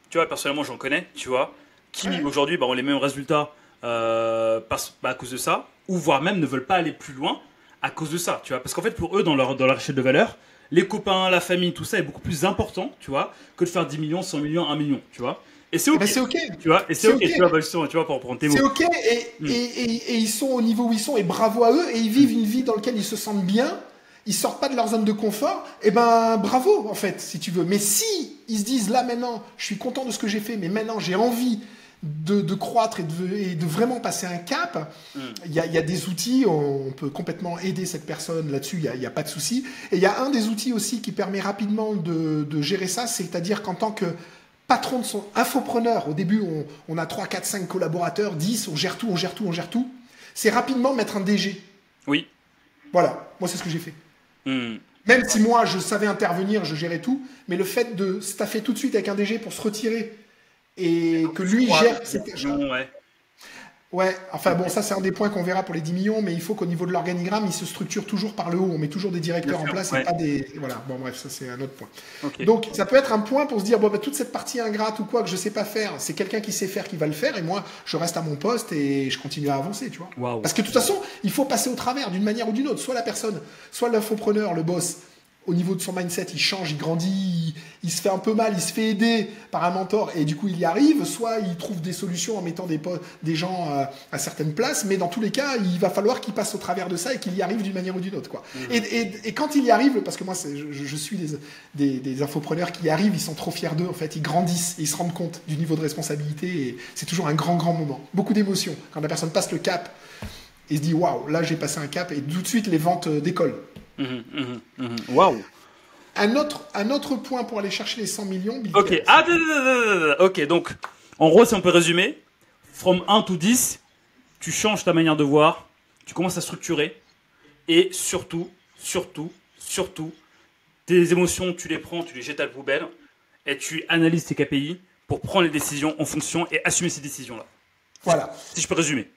Tu vois, personnellement, j'en connais, tu vois, qui aujourd'hui ont les mêmes résultats à cause de ça, ou voire même ne veulent pas aller plus loin à cause de ça, tu vois. Parce qu'en fait, pour eux, dans leur échelle de valeur, les copains, la famille, tout ça est beaucoup plus important, tu vois, que de faire 10 millions, 100 millions, 1 million, tu vois. Et c'est ok. C'est ok. Tu vois, et c'est ok. Tu vois, pour prendre tes mots. C'est ok et ils sont au niveau où ils sont et bravo à eux et ils vivent une vie dans laquelle ils se sentent bien. Ils sortent pas de leur zone de confort. Et ben bravo en fait, si tu veux. Mais si ils se disent là maintenant, je suis content de ce que j'ai fait, mais maintenant j'ai envie de croître et de vraiment passer un cap, il y a des outils, on peut complètement aider cette personne là-dessus, il n'y a pas de souci. Et il y a un des outils aussi qui permet rapidement de gérer ça, c'est-à-dire qu'en tant que patron de son infopreneur, au début on a 3, 4, 5 collaborateurs, 10, on gère tout, c'est rapidement mettre un DG. Oui. Voilà, moi c'est ce que j'ai fait. Même si moi je savais intervenir, je gérais tout, mais le fait de staffer tout de suite avec un DG pour se retirer et que lui gère cette Ouais, enfin bon, ça c'est un des points qu'on verra pour les 10 millions, mais il faut qu'au niveau de l'organigramme, il se structure toujours par le haut. On met toujours des directeurs en place et pas des... Voilà, bon bref, ça c'est un autre point. Okay. Donc ça peut être un point pour se dire, bon, toute cette partie ingrate ou quoi que je sais pas faire, c'est quelqu'un qui sait faire qui va le faire, et moi je reste à mon poste et je continue à avancer, tu vois. Wow. Parce que de toute façon, il faut passer au travers d'une manière ou d'une autre. Soit la personne, soit l'infopreneur, le boss, au niveau de son mindset, il change, il grandit, il se fait un peu mal, il se fait aider par un mentor et du coup il y arrive, soit il trouve des solutions en mettant des gens à certaines places, mais dans tous les cas, il va falloir qu'il passe au travers de ça et qu'il y arrive d'une manière ou d'une autre, quoi. Et quand il y arrive, parce que moi je suis des infopreneurs qui y arrivent, ils sont trop fiers d'eux, en fait, ils grandissent, et ils se rendent compte du niveau de responsabilité et c'est toujours un grand moment. Beaucoup d'émotions quand la personne passe le cap et se dit waouh, là j'ai passé un cap et tout de suite les ventes décollent. Waouh. Un autre point pour aller chercher les 100 millions. Ok, ok, donc en gros, si on peut résumer, from 1 to 10, tu changes ta manière de voir, tu commences à structurer et surtout, tes émotions, tu les prends, tu les jettes à la poubelle et tu analyses tes KPI pour prendre les décisions en fonction et assumer ces décisions-là. Voilà. Si je peux résumer.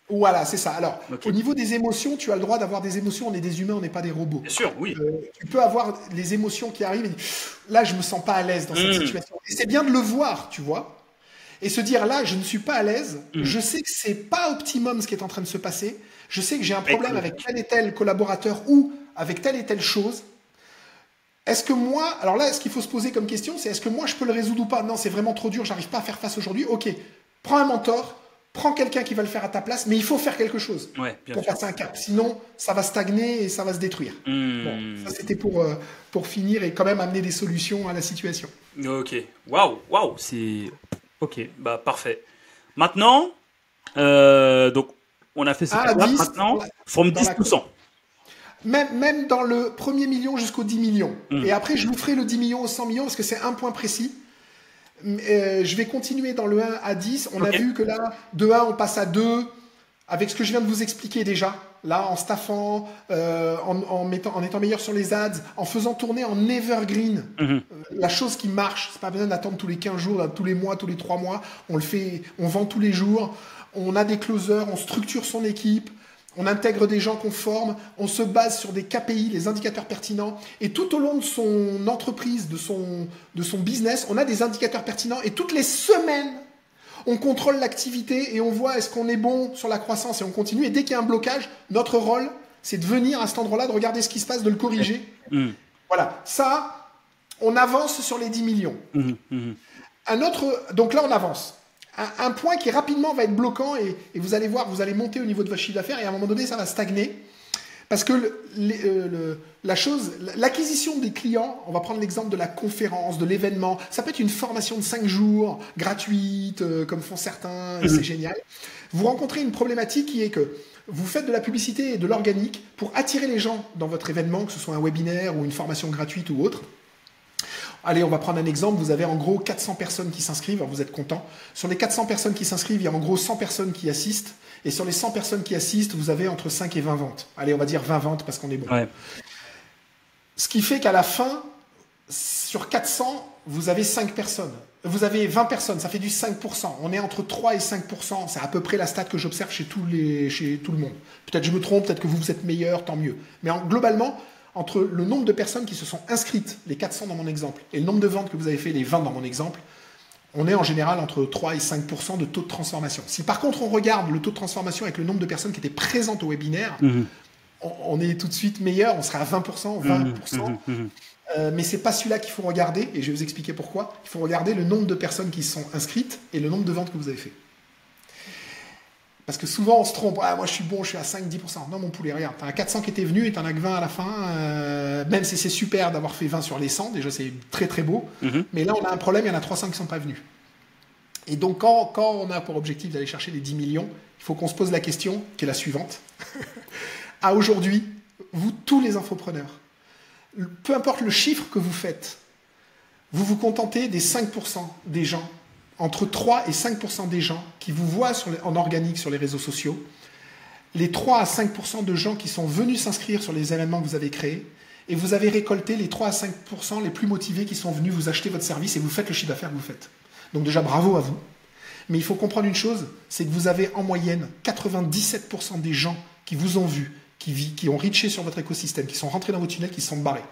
Voilà, c'est ça. Alors, au niveau des émotions, tu as le droit d'avoir des émotions. On est des humains, on n'est pas des robots. Bien sûr, oui. Tu peux avoir les émotions qui arrivent et dire, là, je me sens pas à l'aise dans cette situation. Et c'est bien de le voir, tu vois, et se dire, là, je ne suis pas à l'aise. Je sais que c'est pas optimum ce qui est en train de se passer. Je sais que j'ai un problème avec tel et tel collaborateur ou avec telle et telle chose. Est-ce que moi, alors là, ce qu'il faut se poser comme question, c'est est-ce que moi, je peux le résoudre ou pas? Non, c'est vraiment trop dur, j'arrive pas à faire face aujourd'hui. Ok, prends un mentor. Prends quelqu'un qui va le faire à ta place, mais il faut faire quelque chose pour passer un cap. Sinon, ça va stagner et ça va se détruire. Bon, ça, c'était pour finir et quand même amener des solutions à la situation. Ok. Waouh. C'est... Ok, bah parfait. Maintenant, donc, on a fait ce cap-là. Maintenant, from 10 to 100. Même dans le premier million jusqu'au 10 millions. Et après, je vous ferai le 10 millions au 100 millions parce que c'est un point précis. Je vais continuer dans le 1 à 10. On a vu que là, de 1, on passe à 2, avec ce que je viens de vous expliquer déjà. Là, en staffant, en étant meilleur sur les ads, en faisant tourner en evergreen la chose qui marche. C'est pas besoin d'attendre tous les 15 jours, tous les mois, tous les 3 mois. On le fait, on vend tous les jours. On a des closers, on structure son équipe. On intègre des gens qu'on forme, on se base sur des KPI, les indicateurs pertinents, et tout au long de son entreprise, de son business, on a des indicateurs pertinents, et toutes les semaines, on contrôle l'activité et on voit est-ce qu'on est bon sur la croissance, et on continue, et dès qu'il y a un blocage, notre rôle, c'est de venir à cet endroit-là, de regarder ce qui se passe, de le corriger. Voilà, ça, on avance sur les 10 millions. Donc là, on avance. Un point qui rapidement va être bloquant et vous allez voir, vous allez monter au niveau de votre chiffre d'affaires et à un moment donné, ça va stagner. Parce que l'acquisition des clients, on va prendre l'exemple de la conférence, de l'événement, ça peut être une formation de 5 jours, gratuite, comme font certains, et c'est génial. Vous rencontrez une problématique qui est que vous faites de la publicité et de l'organique pour attirer les gens dans votre événement, que ce soit un webinaire ou une formation gratuite ou autre. Allez, on va prendre un exemple. Vous avez en gros 400 personnes qui s'inscrivent. Alors vous êtes content. Sur les 400 personnes qui s'inscrivent, il y a en gros 100 personnes qui assistent. Et sur les 100 personnes qui assistent, vous avez entre 5 et 20 ventes. Allez, on va dire 20 ventes parce qu'on est bon. Ouais. Ce qui fait qu'à la fin, sur 400, vous avez 5 personnes. Vous avez 20 personnes, ça fait du 5%. On est entre 3 et 5%. C'est à peu près la stat que j'observe chez tout le monde. Peut-être je me trompe, peut-être que vous êtes meilleur, tant mieux. Mais globalement, entre le nombre de personnes qui se sont inscrites, les 400 dans mon exemple, et le nombre de ventes que vous avez fait, les 20 dans mon exemple, on est en général entre 3 et 5% de taux de transformation. Si par contre on regarde le taux de transformation avec le nombre de personnes qui étaient présentes au webinaire, on est tout de suite meilleur, on sera à 20%, 20%. Mais c'est pas celui-là qu'il faut regarder, et je vais vous expliquer pourquoi. Il faut regarder le nombre de personnes qui sont inscrites et le nombre de ventes que vous avez fait. Parce que souvent, on se trompe. Ah, moi, je suis bon, je suis à 5-10%. Non, mon poulet, regarde. T'as un 400 qui était venu et t'en as que 20 à la fin. Même si c'est super d'avoir fait 20 sur les 100. Déjà, c'est très, très beau. Mais là, on a un problème. Il y en a 300 qui ne sont pas venus. Et donc, quand on a pour objectif d'aller chercher les 10 millions, il faut qu'on se pose la question, qui est la suivante. À aujourd'hui, vous, tous les infopreneurs, peu importe le chiffre que vous faites, vous vous contentez des 5% des gens, entre 3 et 5% des gens qui vous voient en organique sur les réseaux sociaux, les 3 à 5% de gens qui sont venus s'inscrire sur les événements que vous avez créés, et vous avez récolté les 3 à 5% les plus motivés qui sont venus vous acheter votre service et vous faites le chiffre d'affaires que vous faites. Donc déjà, bravo à vous. Mais il faut comprendre une chose, c'est que vous avez en moyenne 97% des gens qui vous ont vu, qui ont reaché sur votre écosystème, qui sont rentrés dans votre tunnel, qui se sont barrés.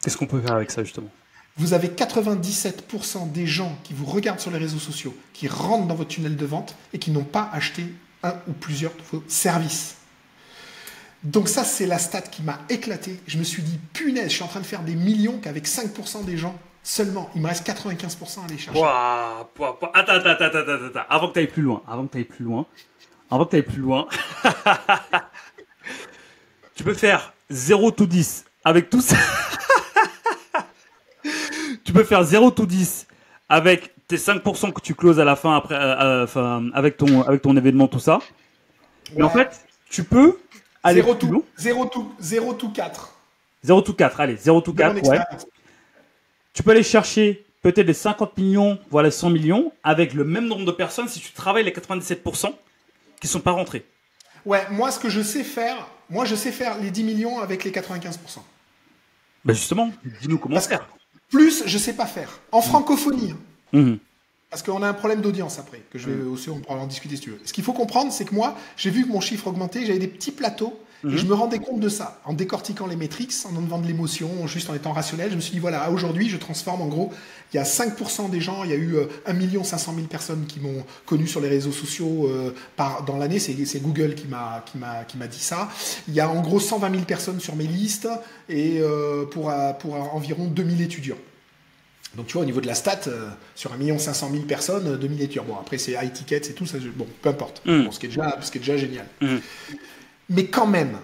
Qu'est-ce qu'on peut faire avec ça, justement? Vous avez 97% des gens qui vous regardent sur les réseaux sociaux, qui rentrent dans votre tunnel de vente et qui n'ont pas acheté un ou plusieurs de vos services. Donc ça, c'est la stat qui m'a éclaté. Je me suis dit, punaise, je suis en train de faire des millions qu'avec 5% des gens seulement. Il me reste 95% à aller chercher. Attends. Avant que tu ailles plus loin. Tu peux faire 0 to 10 avec tout ça. Tu peux faire 0 to 10 avec tes 5% que tu closes à la fin après, avec ton événement, tout ça. Mais en fait, tu peux aller 0 to 4. 0 to 4, allez, 0 to 4, ouais. Tu peux aller chercher peut-être les 50 millions, voilà 100 millions, avec le même nombre de personnes si tu travailles les 97% qui ne sont pas rentrés. Ouais, moi, ce que je sais faire, je sais faire les 10 millions avec les 95%. Ben justement, dis-nous comment faire. Plus, je ne sais pas faire. En francophonie. Parce qu'on a un problème d'audience après, que je vais aussi, on pourra en discuter si tu veux. Ce qu'il faut comprendre, c'est que moi, j'ai vu que mon chiffre augmentait, j'avais des petits plateaux, et je me rendais compte de ça. En décortiquant les métriques, en enlevant de l'émotion, juste en étant rationnel, je me suis dit, voilà, aujourd'hui, je transforme, en gros, il y a 5% des gens, il y a eu 1 500 000 personnes qui m'ont connu sur les réseaux sociaux dans l'année, c'est Google qui m'a dit ça. Il y a en gros 120 000 personnes sur mes listes, et pour environ 2000 étudiants. Donc tu vois, au niveau de la stat, sur 1 500 000 personnes, 2000 étudiants. Bon, après c'est high ticket, c'est tout ça, bon, peu importe. Bon, ce qui est déjà génial. Mais quand même,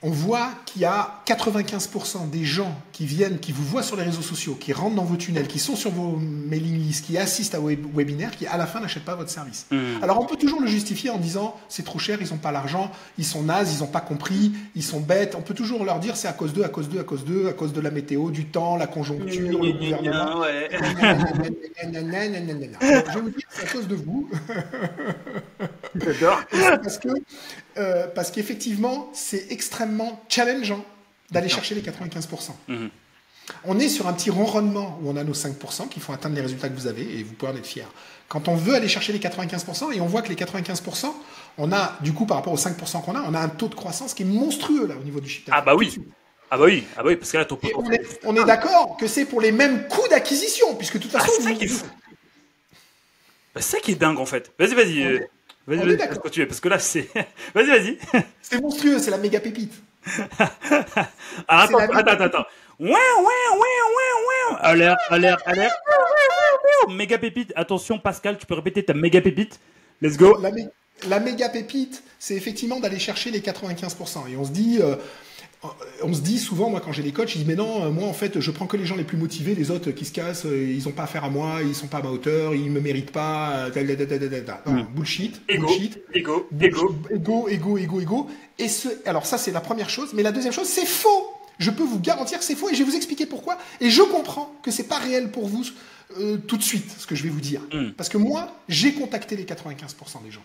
on voit qu'il y a 95% des gens qui viennent, qui vous voient sur les réseaux sociaux, qui rentrent dans vos tunnels, qui sont sur vos mailing lists, qui assistent à vos webinaires, qui à la fin n'achètent pas votre service. Alors on peut toujours le justifier en disant c'est trop cher, ils n'ont pas l'argent, ils sont nazes, ils n'ont pas compris, ils sont bêtes. On peut toujours leur dire c'est à cause d'eux, à cause de la météo, du temps, la conjoncture, le gouvernement. Ouais. Alors, je vais vous dire c'est à cause de vous. J'adore. Parce qu'effectivement, c'est extrêmement challengeant d'aller chercher les 95%. On est sur un petit ronronnement où on a nos 5% qui font atteindre les résultats que vous avez et vous pouvez en être fiers. Quand on veut aller chercher les 95% et on voit que les 95%, on a, du coup, par rapport aux 5% qu'on a, on a un taux de croissance qui est monstrueux là au niveau du chiffre d'affaires. Ah bah oui, parce que là, ton on est d'accord que c'est pour les mêmes coûts d'acquisition, puisque de toute façon... c'est ça qui est fou. C'est ça qui est dingue en fait. Vas-y. Vas-y, continue, parce que là, c'est... Vas-y. C'est monstrueux, c'est la méga pépite. Attends. Ouais. Alerte. Méga pépite. Attention, Pascal, tu peux répéter ta méga pépite. Let's go. La méga pépite, c'est effectivement d'aller chercher les 95%. Et on se dit souvent, moi quand j'ai des coachs, je dis mais non, moi en fait je prends que les gens les plus motivés, les autres qui se cassent, ils n'ont pas affaire à moi, ils sont pas à ma hauteur, ils me méritent pas, non, bullshit. Ego. Et alors ça c'est la première chose, mais la deuxième chose c'est faux. Je peux vous garantir que c'est faux et je vais vous expliquer pourquoi. Et je comprends que c'est pas réel pour vous tout de suite ce que je vais vous dire, parce que moi j'ai contacté les 95% des gens.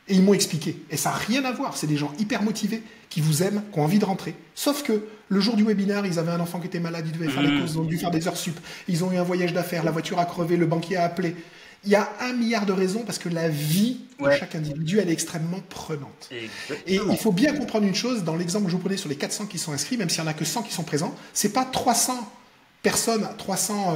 Et ils m'ont expliqué. Et ça n'a rien à voir. C'est des gens hyper motivés, qui vous aiment, qui ont envie de rentrer. Sauf que le jour du webinaire, ils avaient un enfant qui était malade, ils devaient faire les courses, ils ont dû faire des heures sup. Ils ont eu un voyage d'affaires, la voiture a crevé, le banquier a appelé. Il y a 1 milliard de raisons parce que la vie de chaque individu, elle est extrêmement prenante. Exactement. Et il faut bien comprendre une chose. Dans l'exemple que je vous prenais sur les 400 qui sont inscrits, même s'il n'y en a que 100 qui sont présents, c'est pas 300 personnes, 300...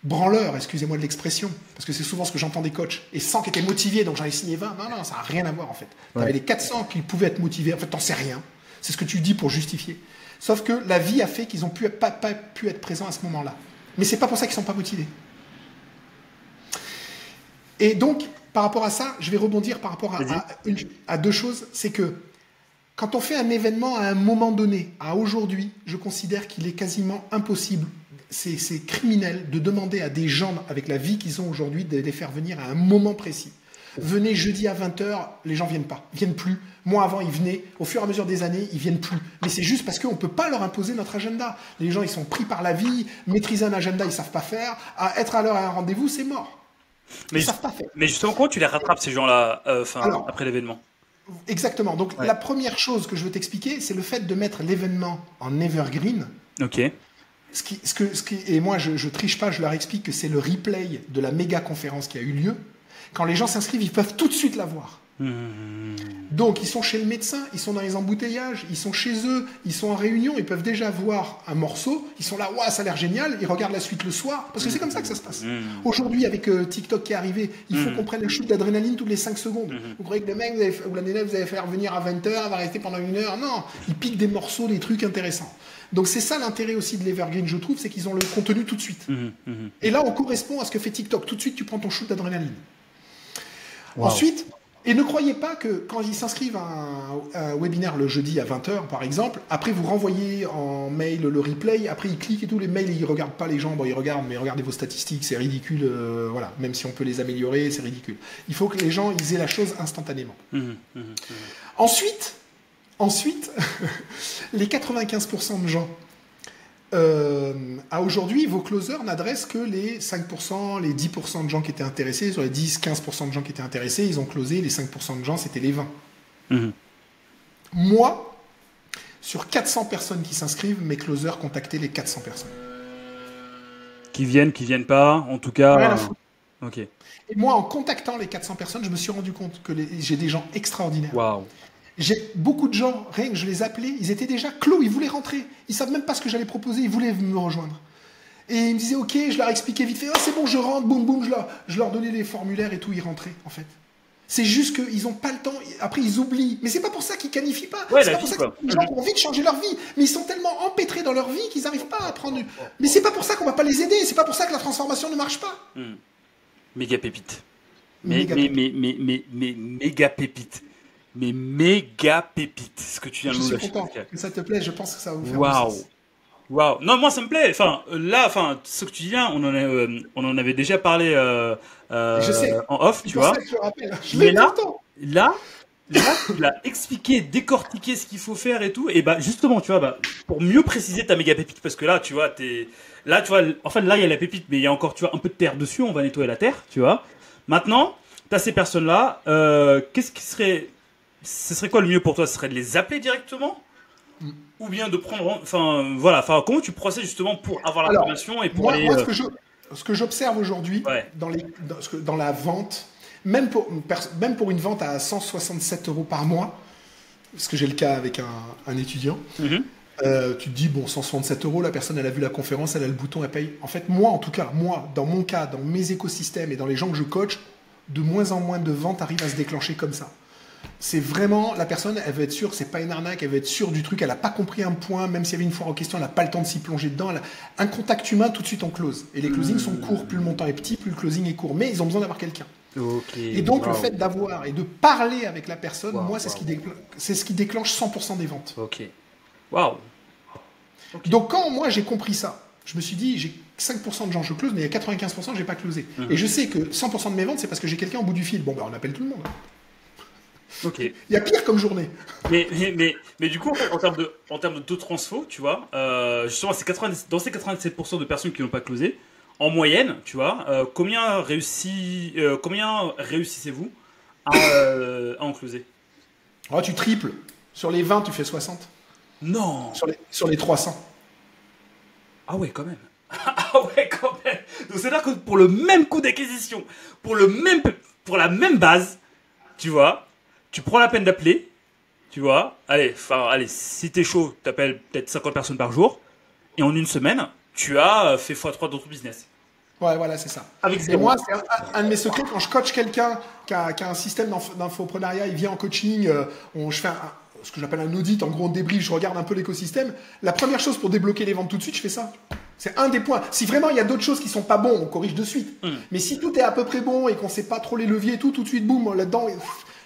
branleurs, excusez-moi de l'expression, parce que c'est souvent ce que j'entends des coachs, et 100 qui étaient motivés, donc j'en ai signé 20. Non, ça n'a rien à voir en fait. Tu avais les 400 qui pouvaient être motivés, en fait, t'en sais rien. C'est ce que tu dis pour justifier. Sauf que la vie a fait qu'ils n'ont pas pu être présents à ce moment-là. Mais c'est pas pour ça qu'ils ne sont pas motivés. Et donc, par rapport à ça, je vais rebondir par rapport à deux choses. C'est que quand on fait un événement à un moment donné, à aujourd'hui, je considère qu'il est quasiment impossible c'est criminel de demander à des gens avec la vie qu'ils ont aujourd'hui de les faire venir à un moment précis. Venez jeudi à 20h, les gens viennent pas, viennent plus. Moi avant ils venaient, au fur et à mesure des années ils viennent plus. Mais c'est juste parce qu'on peut pas leur imposer notre agenda. Les gens ils sont pris par la vie, maîtriser un agenda ils savent pas faire, être à l'heure à un rendez-vous c'est mort. Ils savent pas faire. Mais justement comment tu les rattrapes ces gens-là après l'événement? Exactement. Donc la première chose que je veux t'expliquer c'est le fait de mettre l'événement en evergreen. Ok. Et moi je triche pas, je leur explique que c'est le replay de la méga conférence qui a eu lieu. Quand les gens s'inscrivent, ils peuvent tout de suite la voir. Donc, ils sont chez le médecin, ils sont dans les embouteillages, ils sont chez eux, ils sont en réunion, ils peuvent déjà voir un morceau, ils sont là, waouh, ça a l'air génial, ils regardent la suite le soir, parce que c'est comme ça que ça se passe. Aujourd'hui, avec TikTok qui est arrivé, il faut qu'on prenne le shoot d'adrénaline toutes les 5 secondes. Vous croyez que le mec ou la nana, vous allez faire venir à 20h, elle va rester pendant 1 heure? Non, ils piquent des morceaux, des trucs intéressants. Donc c'est ça l'intérêt aussi de l'Evergreen, je trouve, c'est qu'ils ont le contenu tout de suite. Et là, on correspond à ce que fait TikTok. Tout de suite, tu prends ton shoot d'adrénaline. Wow. Ensuite, et ne croyez pas que quand ils s'inscrivent à un webinaire le jeudi à 20h, par exemple, après vous renvoyez en mail le replay, après ils cliquent et tout, les mails, ils ne regardent pas les gens, bon ils regardent, mais regardez vos statistiques, c'est ridicule, voilà, même si on peut les améliorer, c'est ridicule. Il faut que les gens ils aient la chose instantanément. Ensuite, les 95% de gens, à aujourd'hui, vos closers n'adressent que les 5%, les 10% de gens qui étaient intéressés. Sur les 10-15% de gens qui étaient intéressés, ils ont closé. Les 5% de gens, c'était les 20. Moi, sur 400 personnes qui s'inscrivent, mes closers contactaient les 400 personnes. Qui viennent pas, en tout cas. Ok. Et moi, en contactant les 400 personnes, je me suis rendu compte que j'ai des gens extraordinaires. Waouh. J'ai beaucoup de gens, rien que je les appelais, ils étaient déjà clos, ils voulaient rentrer. Ils savent même pas ce que j'allais proposer, ils voulaient me rejoindre. Et ils me disaient, ok, je leur expliquais vite fait, oh, c'est bon, je rentre, boum, boum, je leur donnais les formulaires et tout, ils rentraient, en fait. C'est juste qu'ils n'ont pas le temps, après ils oublient. Mais c'est pas pour ça qu'ils qualifient pas. Ouais, c'est pas pour ça que les gens ont envie de changer leur vie. Mais ils sont tellement empêtrés dans leur vie qu'ils n'arrivent pas à prendre. Mais c'est pas pour ça qu'on va pas les aider, c'est pas pour ça que la transformation ne marche pas. Méga pépite. Méga pépite. Mais méga pépite, ce que tu viens de nous lâcher. Je suis content que ça te plaît, je pense que ça va vous faire Waouh. Non, moi ça me plaît. Ce que tu dis là, on en avait déjà parlé je sais. en off, tu vois. Ça que je rappelle. Mais là, tu l'as expliqué, décortiqué ce qu'il faut faire et tout. Et bah justement, tu vois, pour mieux préciser ta méga pépite, parce que là, tu vois, en fait, là il y a la pépite, mais il y a encore, tu vois, un peu de terre dessus. On va nettoyer la terre, tu vois. Maintenant, tu as ces personnes-là. Qu'est-ce qui serait Ce serait quoi le mieux pour toi? Ce serait de les appeler directement ou bien de prendre... comment tu procèdes justement pour avoir l'information et pour aller... Moi, ce que j'observe aujourd'hui dans la vente, même pour une vente à 167 € par mois, parce que j'ai le cas avec un étudiant, tu te dis, bon, 167 €, la personne, elle a vu la conférence, elle a le bouton, elle paye. En fait, moi, en tout cas, dans mon cas, dans mes écosystèmes et dans les gens que je coach, de moins en moins de ventes arrivent à se déclencher comme ça. C'est vraiment, la personne, elle veut être sûre, c'est pas une arnaque, elle veut être sûre du truc, elle n'a pas compris un point, même s'il y avait une foire en question, elle n'a pas le temps de s'y plonger dedans. Un contact humain, tout de suite on close. Et les closings sont courts, plus le montant est petit, plus le closing est court. Mais ils ont besoin d'avoir quelqu'un. Et donc le fait d'avoir et de parler avec la personne, moi, c'est ce qui déclenche 100% des ventes. Donc quand moi j'ai compris ça, je me suis dit, j'ai 5% de gens je close, mais il y a 95% que j'ai pas closé. Et je sais que 100% de mes ventes, c'est parce que j'ai quelqu'un au bout du fil. Bon, on appelle tout le monde. Il y a pire comme journée. Mais du coup, en termes de taux de transfo, tu vois, justement, dans ces 97% de personnes qui n'ont pas closé, en moyenne, tu vois, combien réussissez-vous à en closer? Tu triples. Sur les 20, tu fais 60. Non. Sur les 300. Ah ouais, quand même. Donc c'est-à-dire que pour le même coût d'acquisition, pour la même base, tu vois, tu prends la peine d'appeler, tu vois, allez, si t'es chaud, t'appelles peut-être 50 personnes par jour, et en une semaine, tu as fait x3 dans ton business. Ouais, voilà, c'est ça. Et moi, c'est un de mes secrets, quand je coach quelqu'un qui a un système d'infoprenariat, il vient en coaching, je fais ce que j'appelle un audit, en gros on débrief, je regarde un peu l'écosystème. La première chose pour débloquer les ventes tout de suite, je fais ça. C'est un des points. Si vraiment il y a d'autres choses qui sont pas bons, on corrige de suite. Mais si tout est à peu près bon et qu'on sait pas trop les leviers et tout de suite, boum, là-dedans...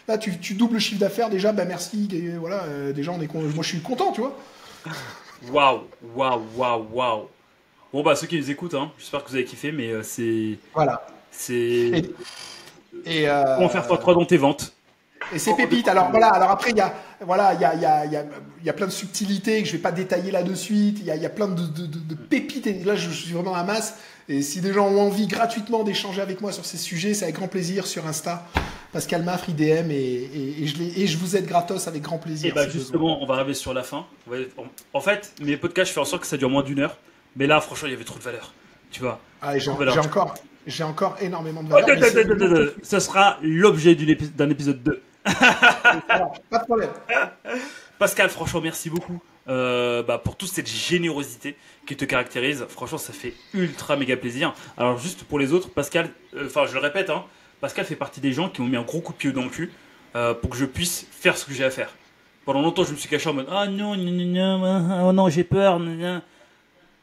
Là, tu doubles le chiffre d'affaires, déjà, merci, et voilà, déjà, moi, je suis content, tu vois. Waouh. Bon, bah, ceux qui nous écoutent, hein, j'espère que vous avez kiffé, mais c'est. Voilà. C'est. Comment faire x3 dans tes ventes. Et c'est pépite. Alors voilà. Alors après, il y a plein de subtilités que je vais pas détailler là de suite. Il y a plein de pépites. Et là, je suis vraiment à masse. Et si des gens ont envie gratuitement d'échanger avec moi sur ces sujets, c'est avec grand plaisir sur Insta. Pascal Maffre, IDM, et je vous aide gratos avec grand plaisir. Et bah justement, on va arriver sur la fin. En fait, mes podcasts, je fais en sorte que ça dure moins d'1 heure. Mais là, franchement, il y avait trop de valeur. Tu vois. Ah, j'ai encore énormément de valeur. Ça sera l'objet d'un épisode 2. Pas de problème. Pascal, franchement, merci beaucoup pour toute cette générosité qui te caractérise. Franchement, ça fait ultra méga plaisir. Alors, juste pour les autres, Pascal, je le répète, hein, Pascal fait partie des gens qui m'ont mis un gros coup de pied dans le cul pour que je puisse faire ce que j'ai à faire. Pendant longtemps, je me suis caché en mode « Ah non, oh non, j'ai peur. »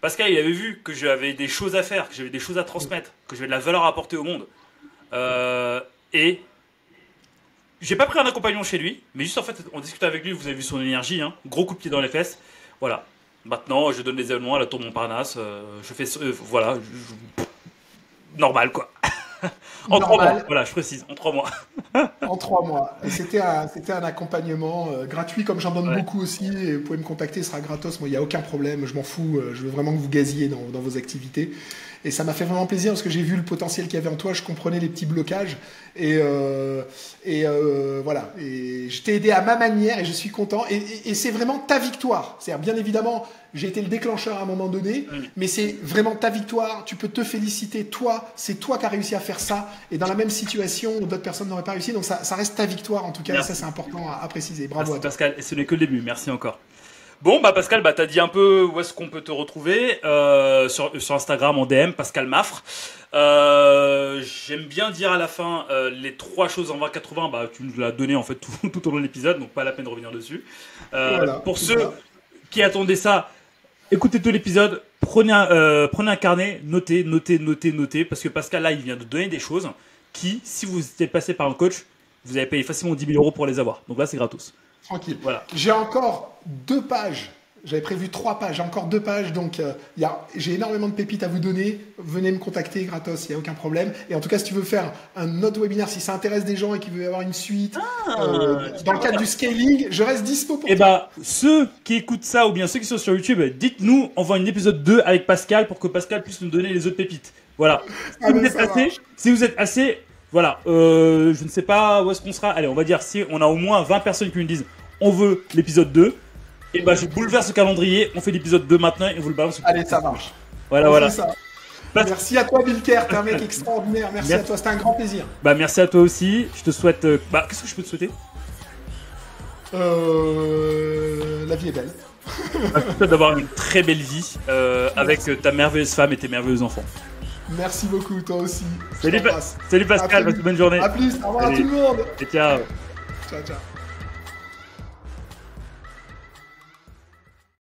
Pascal, il avait vu que j'avais des choses à faire, que j'avais des choses à transmettre, que j'avais de la valeur à apporter au monde. Et j'ai pas pris un accompagnement chez lui, mais juste en fait, on discutait avec lui, vous avez vu son énergie, hein, gros coup de pied dans les fesses. Voilà. Maintenant, je donne des événements à la Tour Montparnasse, je fais normal quoi. En 3 mois, voilà, je précise, en 3 mois. En 3 mois. C'était un accompagnement gratuit, comme j'en donne beaucoup aussi. Et vous pouvez me contacter, ce sera gratos. Moi, il n'y a aucun problème, je m'en fous. Je veux vraiment que vous gaziez dans vos activités. Et ça m'a fait vraiment plaisir parce que j'ai vu le potentiel qu'il y avait en toi, je comprenais les petits blocages. Et voilà. Et je t'ai aidé à ma manière et je suis content. Et c'est vraiment ta victoire. C'est-à-dire, bien évidemment, j'ai été le déclencheur à un moment donné, mais c'est vraiment ta victoire. Tu peux te féliciter, toi. C'est toi qui as réussi à faire ça. Et dans la même situation où d'autres personnes n'auraient pas réussi. Donc ça reste ta victoire en tout cas. Merci. Et ça, c'est important à préciser. Bravo. Merci Pascal. Et ce n'est que le début. Merci encore. Bon, Pascal, t'as dit un peu où est-ce qu'on peut te retrouver sur Instagram en DM, Pascal Maffre. J'aime bien dire à la fin les 3 choses en 20-80. Tu nous l'as donné en fait tout au long de l'épisode, donc pas la peine de revenir dessus. Voilà, pour ceux qui attendaient ça, écoutez tout l'épisode, prenez un carnet, notez, parce que Pascal là, il vient de donner des choses qui, si vous étiez passé par un coach, vous avez payé facilement 10 000 € pour les avoir. Donc là, c'est gratos. Tranquille. Voilà. J'ai encore 2 pages. J'avais prévu 3 pages. J'ai encore 2 pages. Donc, j'ai énormément de pépites à vous donner. Venez me contacter gratos. Il n'y a aucun problème. Et en tout cas, si tu veux faire un autre webinaire, si ça intéresse des gens et qu'il veut y avoir une suite, dans le cadre du scaling, je reste dispo pour toi. Ceux qui écoutent ça ou bien ceux qui sont sur YouTube, dites-nous, on voit un épisode 2 avec Pascal pour que Pascal puisse nous donner les autres pépites. Voilà. Si vous êtes assez, voilà. Je ne sais pas où est-ce qu'on sera. Allez, on va dire si on a au moins 20 personnes qui nous disent on veut l'épisode 2. Et je bouleverse le calendrier, on fait l'épisode 2 maintenant et on vous le balance. Allez, ça marche. Voilà. Ça. Merci à toi, Bilker, t'es un mec extraordinaire. Merci à toi, c'était un grand plaisir. Merci à toi aussi. Je te souhaite. Qu'est-ce que je peux te souhaiter? La vie est belle. Je te souhaite d'avoir une très belle vie avec ta merveilleuse femme et tes merveilleux enfants. Merci beaucoup, toi aussi. Salut Pascal, bonne journée. A plus, au revoir à tout le monde. Et ciao. Ciao.